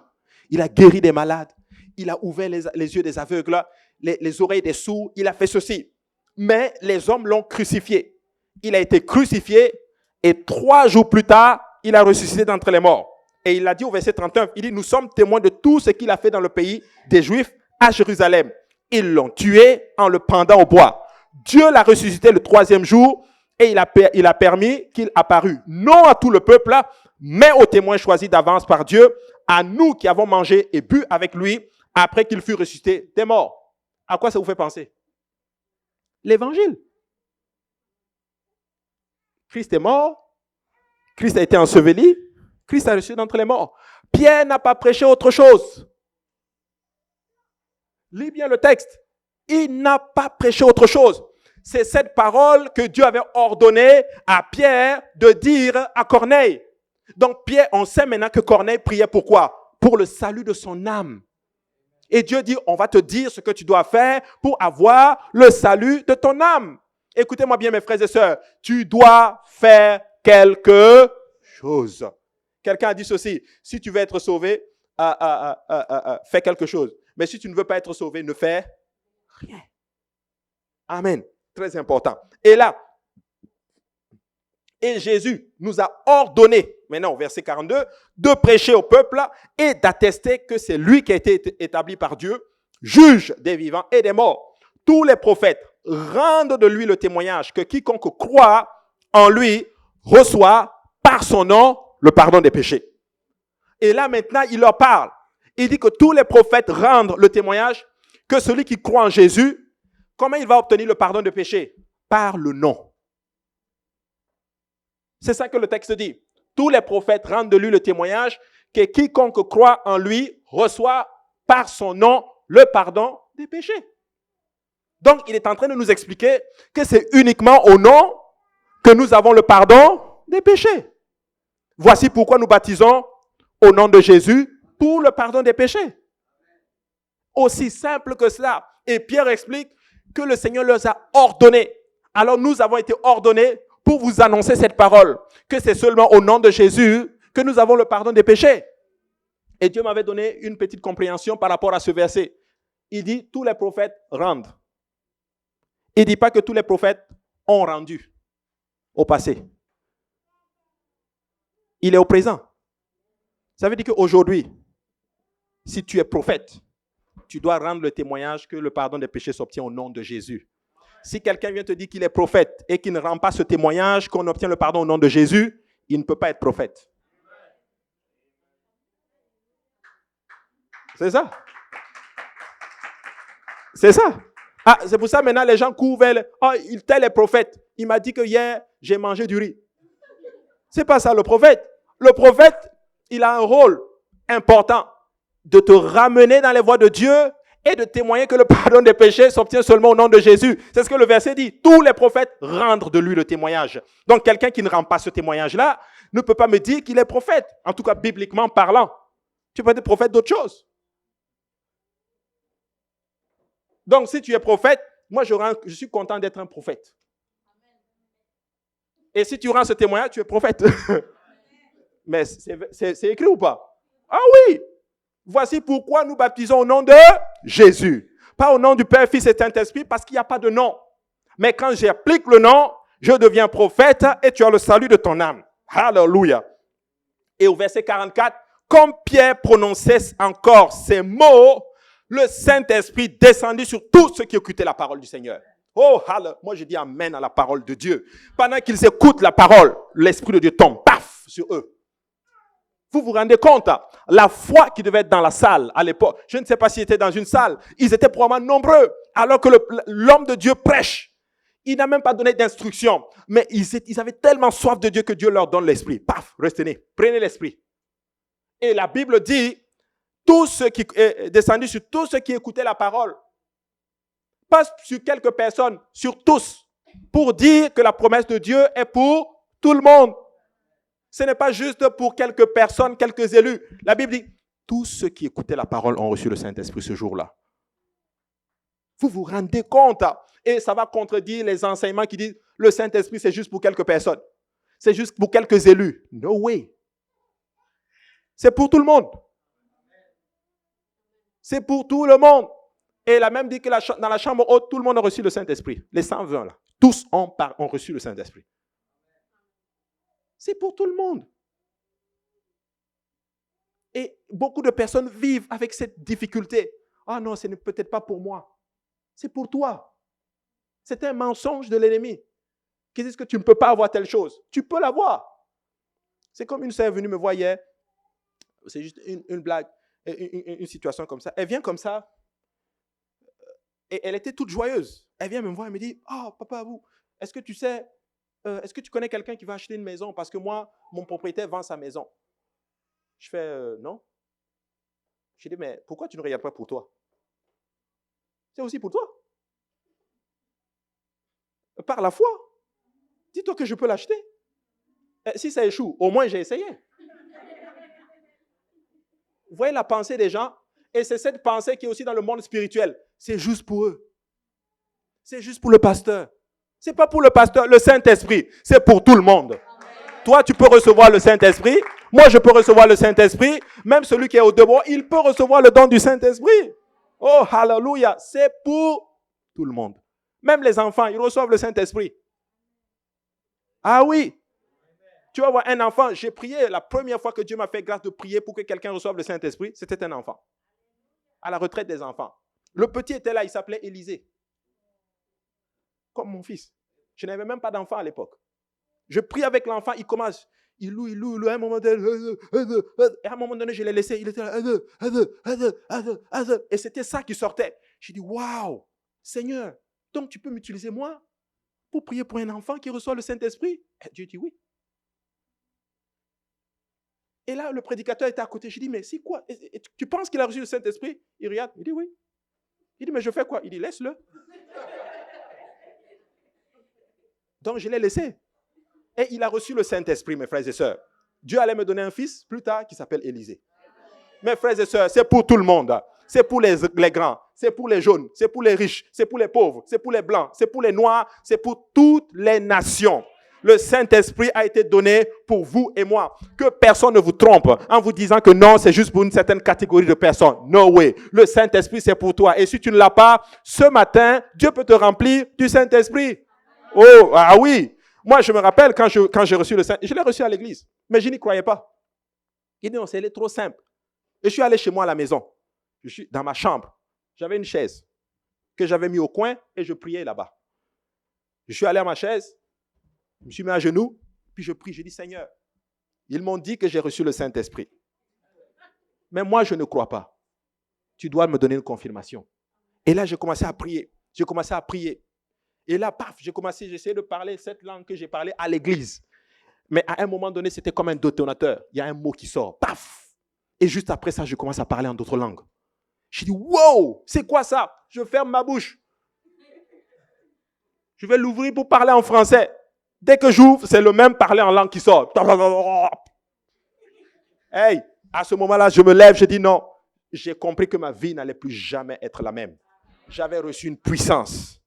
A: Il a guéri des malades. Il a ouvert les yeux des aveugles, les oreilles des sourds. Il a fait ceci. Mais les hommes l'ont crucifié. Il a été crucifié et 3 jours plus tard, il a ressuscité d'entre les morts. Et il a dit au verset 31, il dit, nous sommes témoins de tout ce qu'il a fait dans le pays des Juifs à Jérusalem. Ils l'ont tué en le pendant au bois. Dieu l'a ressuscité le 3e jour et il a permis qu'il apparût, non à tout le peuple, mais aux témoins choisis d'avance par Dieu, à nous qui avons mangé et bu avec lui après qu'il fut ressuscité des morts. À quoi ça vous fait penser? L'évangile. Christ est mort, Christ a été enseveli, Christ a ressuscité d'entre les morts. Pierre n'a pas prêché autre chose. Lis bien le texte. Il n'a pas prêché autre chose. C'est cette parole que Dieu avait ordonné à Pierre de dire à Corneille. Donc Pierre, on sait maintenant que Corneille priait pourquoi? Pour le salut de son âme. Et Dieu dit, on va te dire ce que tu dois faire pour avoir le salut de ton âme. Écoutez-moi bien mes frères et sœurs, tu dois faire quelque chose. Quelqu'un a dit ceci, si tu veux être sauvé, fais quelque chose. Mais si tu ne veux pas être sauvé, ne fais rien. Amen. Très important. Et là, et Jésus nous a ordonné, maintenant au verset 42, de prêcher au peuple et d'attester que c'est lui qui a été établi par Dieu, juge des vivants et des morts. Tous les prophètes rendent de lui le témoignage que quiconque croit en lui reçoit par son nom le pardon des péchés. Et là maintenant, il leur parle. Il dit que tous les prophètes rendent le témoignage que celui qui croit en Jésus, comment il va obtenir le pardon des péchés? Par le nom. C'est ça que le texte dit. Tous les prophètes rendent de lui le témoignage que quiconque croit en lui reçoit par son nom le pardon des péchés. Donc, il est en train de nous expliquer que c'est uniquement au nom que nous avons le pardon des péchés. Voici pourquoi nous baptisons au nom de Jésus pour le pardon des péchés. Aussi simple que cela. Et Pierre explique que le Seigneur leur a ordonné. Alors nous avons été ordonnés pour vous annoncer cette parole, que c'est seulement au nom de Jésus que nous avons le pardon des péchés. Et Dieu m'avait donné une petite compréhension par rapport à ce verset. Il dit, tous les prophètes rendent. Il ne dit pas que tous les prophètes ont rendu au passé. Il est au présent. Ça veut dire qu'aujourd'hui, si tu es prophète, tu dois rendre le témoignage que le pardon des péchés s'obtient au nom de Jésus. Si quelqu'un vient te dire qu'il est prophète et qu'il ne rend pas ce témoignage, qu'on obtient le pardon au nom de Jésus, il ne peut pas être prophète. C'est ça. C'est ça. Ah, c'est pour ça maintenant les gens courent vers tel est prophète. Il m'a dit que hier, j'ai mangé du riz. C'est pas ça le prophète. Le prophète, il a un rôle important de te ramener dans les voies de Dieu et de témoigner que le pardon des péchés s'obtient seulement au nom de Jésus. C'est ce que le verset dit. Tous les prophètes rendent de lui le témoignage. Donc quelqu'un qui ne rend pas ce témoignage-là ne peut pas me dire qu'il est prophète. En tout cas, bibliquement parlant. Tu peux être prophète d'autre chose. Donc si tu es prophète, moi je suis content d'être un prophète. Et si tu rends ce témoignage, tu es prophète. Mais c'est écrit ou pas? Ah oui! Voici pourquoi nous baptisons au nom de Jésus. Pas au nom du Père, Fils et Saint-Esprit, parce qu'il n'y a pas de nom. Mais quand j'applique le nom, je deviens prophète et tu as le salut de ton âme. Alléluia. Et au verset 44, comme Pierre prononçait encore ces mots, le Saint-Esprit descendit sur tous ceux qui écoutaient la parole du Seigneur. Oh, hallelujah. Moi je dis amen à la parole de Dieu. Pendant qu'ils écoutent la parole, l'Esprit de Dieu tombe, paf, sur eux. Vous vous rendez compte, la foi qui devait être dans la salle à l'époque, je ne sais pas s'ils étaient dans une salle, ils étaient probablement nombreux, alors que l'homme de Dieu prêche. Il n'a même pas donné d'instruction, mais ils avaient tellement soif de Dieu que Dieu leur donne l'esprit. Paf, retenez, prenez l'esprit. Et la Bible dit, tout ce qui est descendu sur tous ceux qui écoutaient la parole, pas sur quelques personnes, sur tous, pour dire que la promesse de Dieu est pour tout le monde. Ce n'est pas juste pour quelques personnes, quelques élus. La Bible dit, tous ceux qui écoutaient la parole ont reçu le Saint-Esprit ce jour-là. Vous vous rendez compte? Et ça va contredire les enseignements qui disent, le Saint-Esprit c'est juste pour quelques personnes. C'est juste pour quelques élus. No way. C'est pour tout le monde. C'est pour tout le monde. Et il a même dit que dans la chambre haute, tout le monde a reçu le Saint-Esprit. Les 120 là. Tous ont reçu le Saint-Esprit. C'est pour tout le monde. Et beaucoup de personnes vivent avec cette difficulté. Ah non, ce n'est peut-être pas pour moi. C'est pour toi. C'est un mensonge de l'ennemi qui dit que tu ne peux pas avoir telle chose. Tu peux l'avoir. C'est comme une sœur venue me voir hier. C'est juste une blague, une situation comme ça. Elle vient comme ça. Et elle était toute joyeuse. Elle vient me voir et me dit, « Oh, papa, vous, est-ce que tu sais, est-ce que tu connais quelqu'un qui va acheter une maison? Parce que moi, mon propriétaire vend sa maison. » Je fais, non. Je dis, mais pourquoi tu ne regardes pas pour toi? C'est aussi pour toi. Par la foi. Dis-toi que je peux l'acheter. Si ça échoue, au moins j'ai essayé. Vous voyez la pensée des gens? Et c'est cette pensée qui est aussi dans le monde spirituel. C'est juste pour eux. C'est juste pour le pasteur. Ce n'est pas pour le pasteur, le Saint-Esprit. C'est pour tout le monde. Toi, tu peux recevoir le Saint-Esprit. Moi, je peux recevoir le Saint-Esprit. Même celui qui est au dehors, il peut recevoir le don du Saint-Esprit. Oh, hallelujah. C'est pour tout le monde. Même les enfants, ils reçoivent le Saint-Esprit. Ah oui. Tu vas voir un enfant. J'ai prié la première fois que Dieu m'a fait grâce de prier pour que quelqu'un reçoive le Saint-Esprit. C'était un enfant. À la retraite des enfants. Le petit était là, il s'appelait Élisée. Comme mon fils. Je n'avais même pas d'enfant à l'époque. Je prie avec l'enfant, il commence. Il loue. À un moment donné, je l'ai laissé. Il était là. Et c'était ça qui sortait. J'ai dit, waouh, Seigneur, donc tu peux m'utiliser moi pour prier pour un enfant qui reçoit le Saint-Esprit? Et Dieu dit oui. Et là, le prédicateur était à côté. Je dis, mais c'est quoi? Tu penses qu'il a reçu le Saint-Esprit? Il regarde. Il dit oui. Il dit, mais je fais quoi? Il dit, laisse-le. Donc, je l'ai laissé. Et il a reçu le Saint-Esprit, mes frères et sœurs. Dieu allait me donner un fils plus tard qui s'appelle Élisée. Mes frères et sœurs, c'est pour tout le monde. C'est pour les grands, c'est pour les jaunes, c'est pour les riches, c'est pour les pauvres, c'est pour les blancs, c'est pour les noirs, c'est pour toutes les nations. Le Saint-Esprit a été donné pour vous et moi. Que personne ne vous trompe en vous disant que non, c'est juste pour une certaine catégorie de personnes. No way. Le Saint-Esprit, c'est pour toi. Et si tu ne l'as pas, ce matin, Dieu peut te remplir du Saint-Esprit. Oh, ah oui. Moi, je me rappelle quand j'ai reçu le Saint-Esprit, je l'ai reçu à l'église, mais je n'y croyais pas. Il dit non, c'est trop simple. Et je suis allé chez moi à la maison. Je suis dans ma chambre. J'avais une chaise que j'avais mis au coin et je priais là-bas. Je suis allé à ma chaise, je me suis mis à genoux, puis je prie, je dis, Seigneur, ils m'ont dit que j'ai reçu le Saint-Esprit. Mais moi, je ne crois pas. Tu dois me donner une confirmation. Et là, j'ai commencé à prier. J'ai commencé à prier. Et là, paf, j'ai essayé de parler cette langue que j'ai parlé à l'église. Mais à un moment donné, c'était comme un détonateur. Il y a un mot qui sort, paf. Et juste après ça, je commence à parler en d'autres langues. Je dis, wow, c'est quoi ça? Je ferme ma bouche. Je vais l'ouvrir pour parler en français. Dès que j'ouvre, c'est le même parler en langue qui sort. Hey, à ce moment-là, je me lève, je dis non. J'ai compris que ma vie n'allait plus jamais être la même. J'avais reçu une puissance.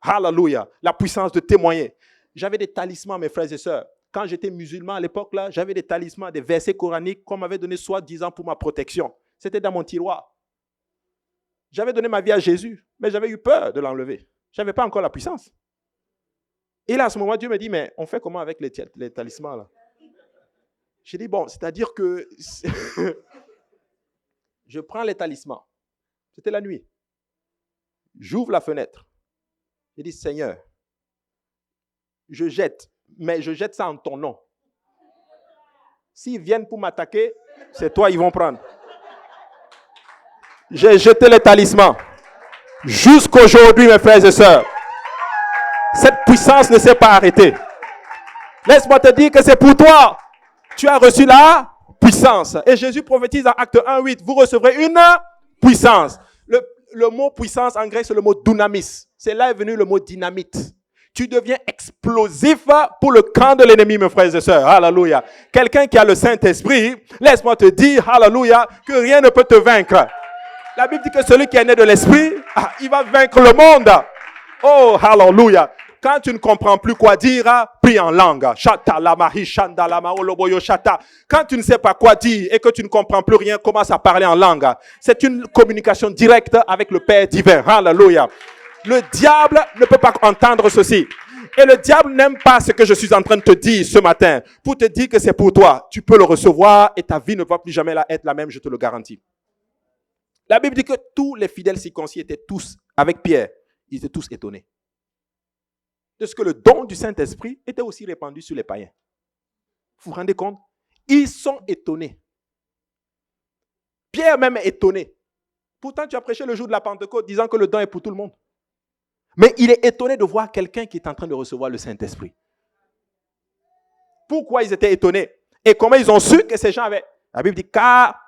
A: Hallelujah. La puissance de témoigner. J'avais des talismans, mes frères et sœurs. Quand j'étais musulman à l'époque, là, j'avais des talismans, des versets coraniques qu'on m'avait donné soi-disant pour ma protection. C'était dans mon tiroir. J'avais donné ma vie à Jésus, mais j'avais eu peur de l'enlever. Je n'avais pas encore la puissance. Et là, à ce moment, Dieu me dit, mais on fait comment avec les talismans là? J'ai dit, bon, c'est-à-dire que je prends les talismans. C'était la nuit. J'ouvre la fenêtre. J'ai dit, Seigneur, je jette, mais je jette ça en ton nom. S'ils viennent pour m'attaquer, c'est toi ils vont prendre. J'ai jeté les talismans. Jusqu'aujourd'hui, mes frères et sœurs, cette puissance ne s'est pas arrêtée. Laisse-moi te dire que c'est pour toi. Tu as reçu la puissance. Et Jésus prophétise dans Acte 1:8, vous recevrez une puissance. Le mot puissance en grec, c'est le mot dunamis. C'est là est venu le mot dynamite. Tu deviens explosif pour le camp de l'ennemi, mes frères et sœurs. Alléluia. Quelqu'un qui a le Saint-Esprit, laisse-moi te dire, alléluia, que rien ne peut te vaincre. La Bible dit que celui qui est né de l'Esprit, il va vaincre le monde. Oh, alléluia. Quand tu ne comprends plus quoi dire, prie en langue. Quand tu ne sais pas quoi dire et que tu ne comprends plus rien, commence à parler en langue. C'est une communication directe avec le Père divin. Alléluia. Le diable ne peut pas entendre ceci. Et le diable n'aime pas ce que je suis en train de te dire ce matin. Pour te dire que c'est pour toi. Tu peux le recevoir et ta vie ne va plus jamais être la même, je te le garantis. La Bible dit que tous les fidèles circoncis étaient tous, avec Pierre, ils étaient tous étonnés de ce que le don du Saint-Esprit était aussi répandu sur les païens. Vous vous rendez compte? Ils sont étonnés. Pierre même est étonné. Pourtant, tu as prêché le jour de la Pentecôte disant que le don est pour tout le monde. Mais il est étonné de voir quelqu'un qui est en train de recevoir le Saint-Esprit. Pourquoi ils étaient étonnés? Et comment ils ont su que ces gens avaient... La Bible dit, car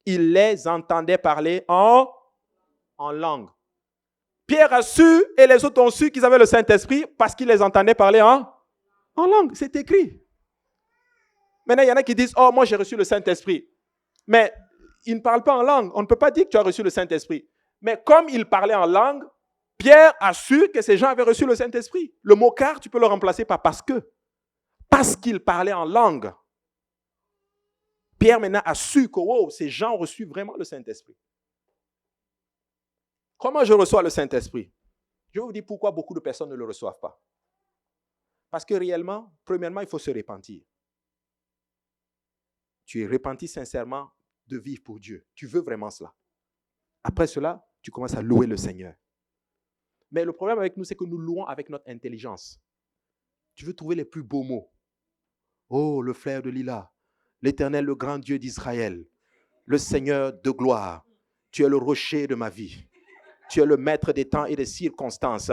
A: ils les entendaient parler en langue. Pierre a su et les autres ont su qu'ils avaient le Saint-Esprit parce qu'ils les entendaient parler en langue. C'est écrit. Maintenant, il y en a qui disent, oh, moi j'ai reçu le Saint-Esprit. Mais ils ne parlent pas en langue. On ne peut pas dire que tu as reçu le Saint-Esprit. Mais comme ils parlaient en langue, Pierre a su que ces gens avaient reçu le Saint-Esprit. Le mot car, tu peux le remplacer par parce que. Parce qu'ils parlaient en langue. Pierre maintenant a su que ces gens ont reçu vraiment le Saint-Esprit. Comment je reçois le Saint-Esprit? Je vais vous dire pourquoi beaucoup de personnes ne le reçoivent pas. Parce que réellement, premièrement, il faut se repentir. Tu es repenti sincèrement de vivre pour Dieu. Tu veux vraiment cela. Après cela, tu commences à louer le Seigneur. Mais le problème avec nous, c'est que nous louons avec notre intelligence. Tu veux trouver les plus beaux mots. Oh, le frère de Lila, l'Éternel, le grand Dieu d'Israël, le Seigneur de gloire. Tu es le rocher de ma vie. Tu es le maître des temps et des circonstances.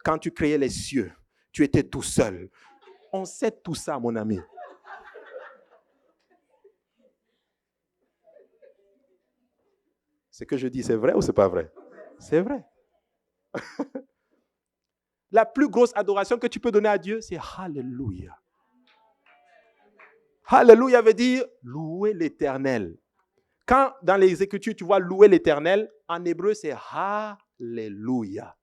A: Quand tu créais les cieux, tu étais tout seul. On sait tout ça, mon ami. Ce que je dis, c'est vrai ou c'est pas vrai? C'est vrai. La plus grosse adoration que tu peux donner à Dieu, c'est Alléluia. Alléluia veut dire louer l'Éternel. Quand dans les Écritures, tu vois louer l'Éternel, en hébreu, c'est Alléluia.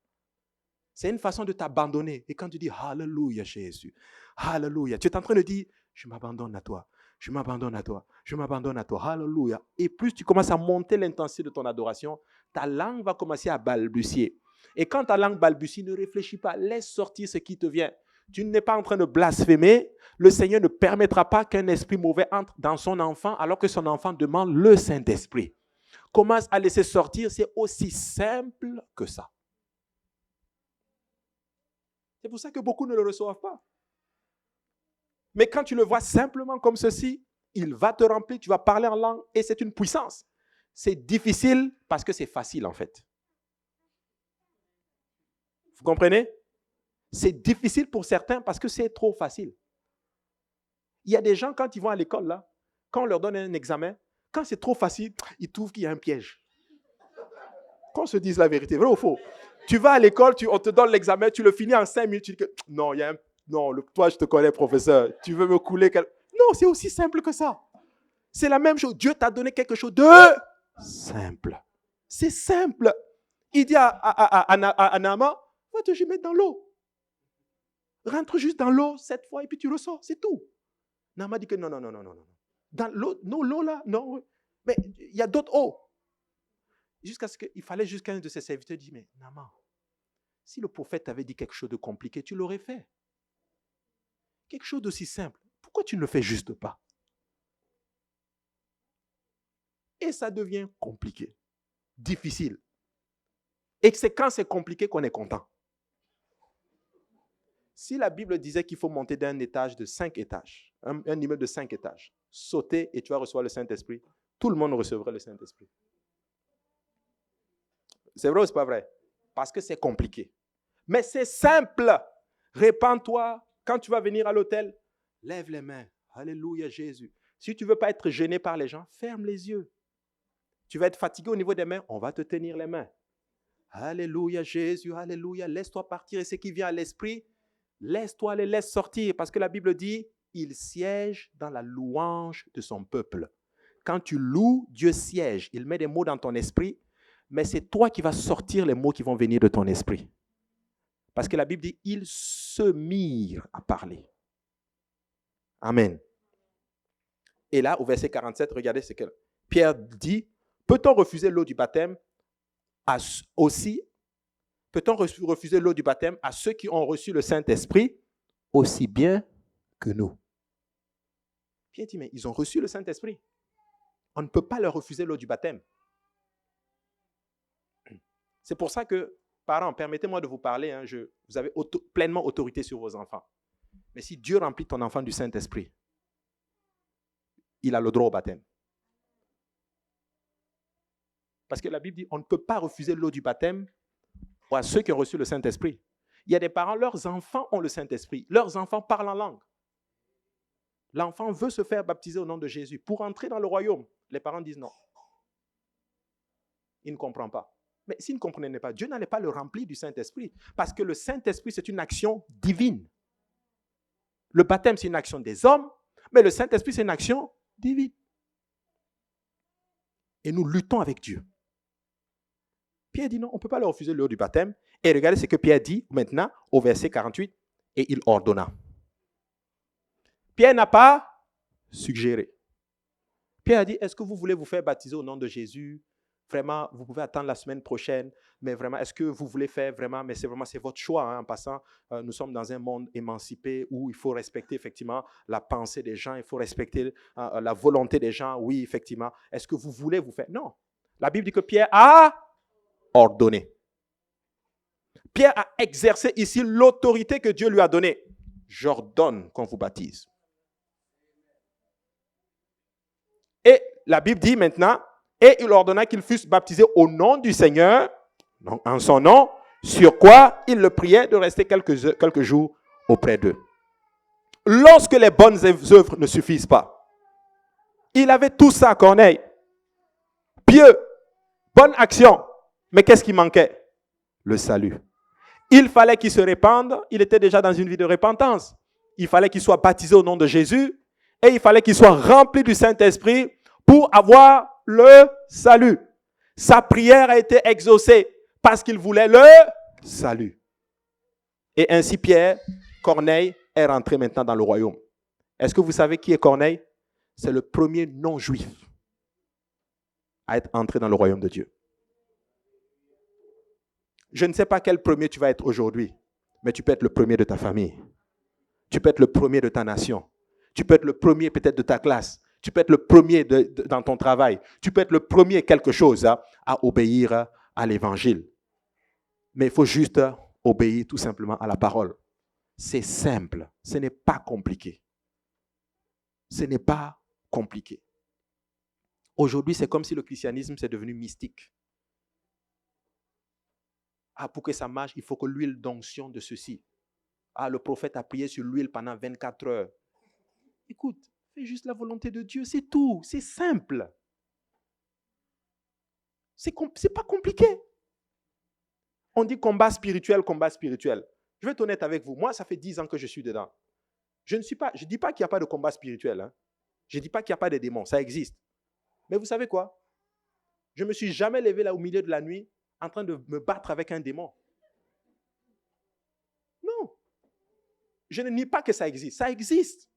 A: C'est une façon de t'abandonner. Et quand tu dis Alléluia, Jésus, Alléluia, tu es en train de dire, je m'abandonne à toi, je m'abandonne à toi, je m'abandonne à toi, Alléluia. Et plus tu commences à monter l'intensité de ton adoration, ta langue va commencer à balbutier. Et quand ta langue balbutie, ne réfléchis pas, laisse sortir ce qui te vient. Tu n'es pas en train de blasphémer. Le Seigneur ne permettra pas qu'un esprit mauvais entre dans son enfant alors que son enfant demande le Saint-Esprit. Commence à laisser sortir, c'est aussi simple que ça. C'est pour ça que beaucoup ne le reçoivent pas. Mais quand tu le vois simplement comme ceci, il va te remplir, tu vas parler en langue et c'est une puissance. C'est difficile parce que c'est facile en fait. Vous comprenez? C'est difficile pour certains parce que c'est trop facile. Il y a des gens, quand ils vont à l'école, là, quand on leur donne un examen, quand c'est trop facile, ils trouvent qu'il y a un piège. Qu'on se dise la vérité, vrai ou faux? Tu vas à l'école, on te donne l'examen, tu le finis en 5 minutes, tu dis que non, toi je te connais, professeur, tu veux me couler. Non, c'est aussi simple que ça. C'est la même chose. Dieu t'a donné quelque chose de simple. C'est simple. Il dit à Naaman, va te mettre dans l'eau. Rentre juste dans l'eau 7 fois et puis tu ressors, c'est tout. Naaman dit que non. Dans l'eau là, non. Mais il y a d'autres eaux. Jusqu'à ce qu'il fallait jusqu'à un de ses serviteurs dire, mais Naaman, si le prophète avait dit quelque chose de compliqué, tu l'aurais fait. Quelque chose d'aussi simple. Pourquoi tu ne le fais juste pas? Et ça devient compliqué, difficile. Et c'est quand c'est compliqué qu'on est content. Si la Bible disait qu'il faut monter d'un étage de 5 étages, un immeuble de 5 étages, sauter et tu vas recevoir le Saint-Esprit, tout le monde recevrait le Saint-Esprit. C'est vrai ou c'est pas vrai? Parce que c'est compliqué. Mais c'est simple. Répands-toi. Quand tu vas venir à l'hôtel, lève les mains. Alléluia Jésus. Si tu ne veux pas être gêné par les gens, ferme les yeux. Tu vas être fatigué au niveau des mains, on va te tenir les mains. Alléluia Jésus, alléluia. Laisse-toi partir et ce qui vient à l'esprit, laisse-toi les laisse sortir. Parce que la Bible dit, il siège dans la louange de son peuple. Quand tu loues, Dieu siège. Il met des mots dans ton esprit. Mais c'est toi qui vas sortir les mots qui vont venir de ton esprit. Parce que la Bible dit, ils se mirent à parler. Amen. Et là, au verset 47, regardez ce que Pierre dit. Peut-on refuser l'eau du baptême peut-on refuser l'eau du baptême à ceux qui ont reçu le Saint-Esprit aussi bien que nous? Pierre dit, mais ils ont reçu le Saint-Esprit. On ne peut pas leur refuser l'eau du baptême. C'est pour ça que, parents, permettez-moi de vous parler, vous avez pleinement autorité sur vos enfants. Mais si Dieu remplit ton enfant du Saint-Esprit, il a le droit au baptême. Parce que la Bible dit, on ne peut pas refuser l'eau du baptême à ceux qui ont reçu le Saint-Esprit. Il y a des parents, leurs enfants ont le Saint-Esprit. Leurs enfants parlent en langue. L'enfant veut se faire baptiser au nom de Jésus. Pour entrer dans le royaume, les parents disent non. Il ne comprend pas. Mais s'il ne comprenait pas, Dieu n'allait pas le remplir du Saint-Esprit. Parce que le Saint-Esprit, c'est une action divine. Le baptême, c'est une action des hommes, mais le Saint-Esprit, c'est une action divine. Et nous luttons avec Dieu. Pierre dit non, on ne peut pas leur refuser l'eau du baptême. Et regardez ce que Pierre dit maintenant au verset 48. Et il ordonna. Pierre n'a pas suggéré. Pierre a dit, est-ce que vous voulez vous faire baptiser au nom de Jésus? Vraiment, vous pouvez attendre la semaine prochaine. Mais vraiment, est-ce que vous voulez faire vraiment? Mais c'est votre choix. En passant, nous sommes dans un monde émancipé où il faut respecter effectivement la pensée des gens. Il faut respecter la volonté des gens. Oui, effectivement. Est-ce que vous voulez vous faire? Non. La Bible dit que Pierre a ordonné. Pierre a exercé ici l'autorité que Dieu lui a donnée. J'ordonne qu'on vous baptise. Et la Bible dit maintenant, et il ordonna qu'ils fussent baptisés au nom du Seigneur, donc en son nom, sur quoi il le priait de rester quelques jours auprès d'eux. Lorsque les bonnes œuvres ne suffisent pas, il avait tout ça à Corneille. Pieux, bonne action, mais qu'est-ce qui manquait? Le salut. Il fallait qu'il se répande, il était déjà dans une vie de repentance. Il fallait qu'il soit baptisé au nom de Jésus et il fallait qu'il soit rempli du Saint-Esprit pour avoir le salut. Sa prière a été exaucée parce qu'il voulait le salut. Et ainsi Corneille est rentré maintenant dans le royaume. Est-ce que vous savez qui est Corneille? C'est le premier non-juif à être entré dans le royaume de Dieu. Je ne sais pas quel premier tu vas être aujourd'hui, mais tu peux être le premier de ta famille. Tu peux être le premier de ta nation. Tu peux être le premier peut-être de ta classe. Tu peux être le premier dans ton travail. Tu peux être le premier quelque chose à obéir à l'évangile. Mais il faut juste obéir tout simplement à la parole. C'est simple. Ce n'est pas compliqué. Ce n'est pas compliqué. Aujourd'hui, c'est comme si le christianisme c'est devenu mystique. Pour que ça marche, il faut que l'huile d'onction de ceci. Le prophète a prié sur l'huile pendant 24 heures. Écoute, fais juste la volonté de Dieu, c'est tout. C'est simple. C'est pas compliqué. On dit combat spirituel, combat spirituel. Je vais être honnête avec vous. Moi, ça fait 10 ans que je suis dedans. Je ne dis pas qu'il n'y a pas de combat spirituel. Hein. Je ne dis pas qu'il n'y a pas de démons. Ça existe. Mais vous savez quoi? Je ne me suis jamais levé là au milieu de la nuit en train de me battre avec un démon. Non. Je ne nie pas que ça existe. Ça existe.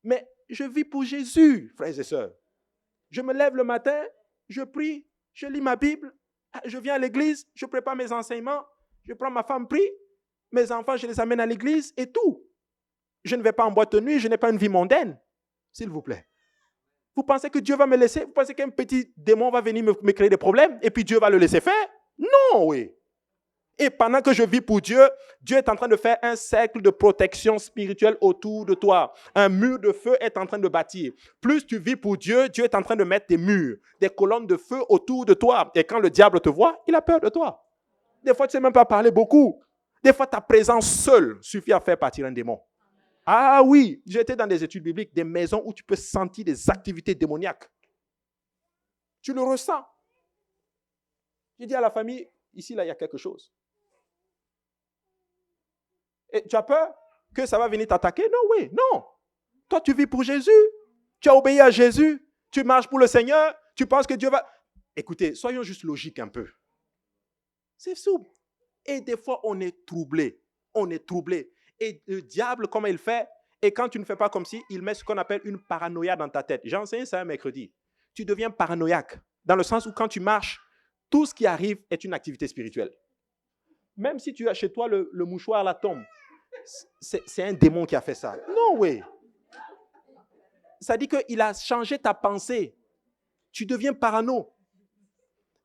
A: Mais je vis pour Jésus, frères et sœurs. Je me lève le matin, je prie, je lis ma Bible, je viens à l'église, je prépare mes enseignements, je prends ma femme prie, mes enfants, je les amène à l'église et tout. Je ne vais pas en boîte de nuit, je n'ai pas une vie mondaine, s'il vous plaît. Vous pensez que Dieu va me laisser? Vous pensez qu'un petit démon va venir me créer des problèmes et puis Dieu va le laisser faire? Non, oui. Et pendant que je vis pour Dieu, Dieu est en train de faire un cercle de protection spirituelle autour de toi. Un mur de feu est en train de bâtir. Plus tu vis pour Dieu, Dieu est en train de mettre des murs, des colonnes de feu autour de toi. Et quand le diable te voit, il a peur de toi. Des fois, tu ne sais même pas parler beaucoup. Des fois, ta présence seule suffit à faire partir un démon. Ah oui, j'étais dans des études bibliques, des maisons où tu peux sentir des activités démoniaques. Tu le ressens. J'ai dit à la famille, ici, là, il y a quelque chose. Et tu as peur que ça va venir t'attaquer? Non, oui, non. Toi, tu vis pour Jésus. Tu as obéi à Jésus. Tu marches pour le Seigneur. Tu penses que Dieu va... Écoutez, soyons juste logiques un peu. C'est souple. Et des fois, on est troublé. On est troublé. Et le diable, comment il fait? Et quand tu ne fais pas comme si, il met ce qu'on appelle une paranoïa dans ta tête. J'ai enseigné ça un mercredi. Tu deviens paranoïaque. Dans le sens où quand tu marches, tout ce qui arrive est une activité spirituelle. Même si tu as chez toi le mouchoir, la tombe, c'est un démon qui a fait ça. Non, oui. Ça dit qu'il a changé ta pensée. Tu deviens parano.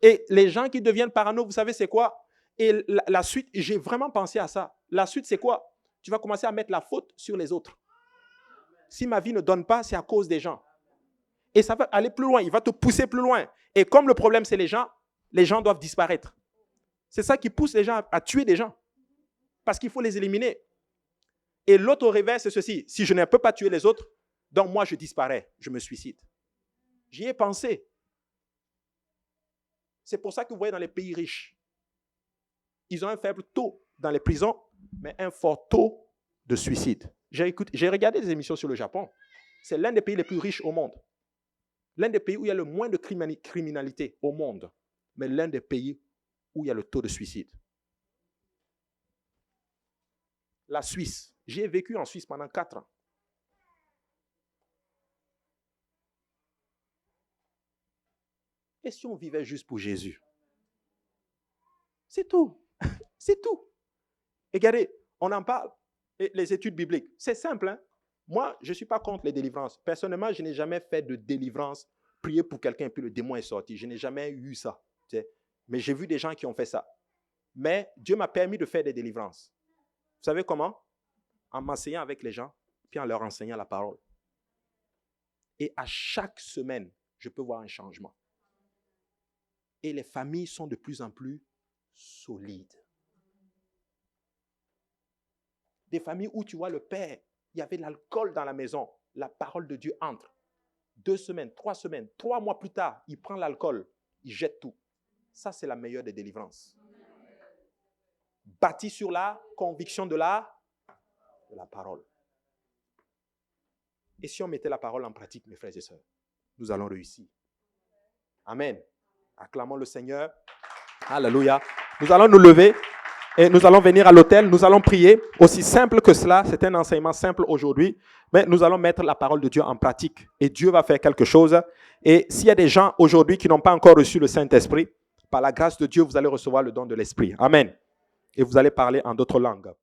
A: Et les gens qui deviennent parano, vous savez c'est quoi? Et la suite, j'ai vraiment pensé à ça. La suite, c'est quoi? Tu vas commencer à mettre la faute sur les autres. Si ma vie ne donne pas, c'est à cause des gens. Et ça va aller plus loin. Il va te pousser plus loin. Et comme le problème, c'est les gens doivent disparaître. C'est ça qui pousse les gens à tuer des gens. Parce qu'il faut les éliminer. Et l'autre réveil, c'est ceci. Si je ne peux pas tuer les autres, donc moi, je disparais. Je me suicide. J'y ai pensé. C'est pour ça que vous voyez dans les pays riches, ils ont un faible taux dans les prisons, mais un fort taux de suicide. J'ai regardé des émissions sur le Japon. C'est l'un des pays les plus riches au monde. L'un des pays où il y a le moins de criminalité au monde, mais l'un des pays où il y a le taux de suicide. La Suisse. J'ai vécu en Suisse pendant 4 ans. Et si on vivait juste pour Jésus? C'est tout. C'est tout. Et regardez, on en parle. Et les études bibliques, c'est simple. Hein? Moi, je ne suis pas contre les délivrances. Personnellement, je n'ai jamais fait de délivrance, prier pour quelqu'un et puis le démon est sorti. Je n'ai jamais eu ça. Tu sais. Mais j'ai vu des gens qui ont fait ça. Mais Dieu m'a permis de faire des délivrances. Vous savez comment? En m'enseignant avec les gens, puis en leur enseignant la parole. Et à chaque semaine, je peux voir un changement. Et les familles sont de plus en plus solides. Des familles où tu vois le père, il y avait de l'alcool dans la maison. La parole de Dieu entre. 2 semaines, 3 semaines, 3 mois plus tard, il prend l'alcool, il jette tout. Ça, c'est la meilleure des délivrances. Bâti sur la conviction de la parole. Et si on mettait la parole en pratique, mes frères et sœurs, nous allons réussir. Amen. Acclamons le Seigneur. Alléluia. Nous allons nous lever et nous allons venir à l'autel. Nous allons prier. Aussi simple que cela, c'est un enseignement simple aujourd'hui, mais nous allons mettre la parole de Dieu en pratique. Et Dieu va faire quelque chose. Et s'il y a des gens aujourd'hui qui n'ont pas encore reçu le Saint-Esprit, par la grâce de Dieu, vous allez recevoir le don de l'Esprit. Amen. Et vous allez parler en d'autres langues.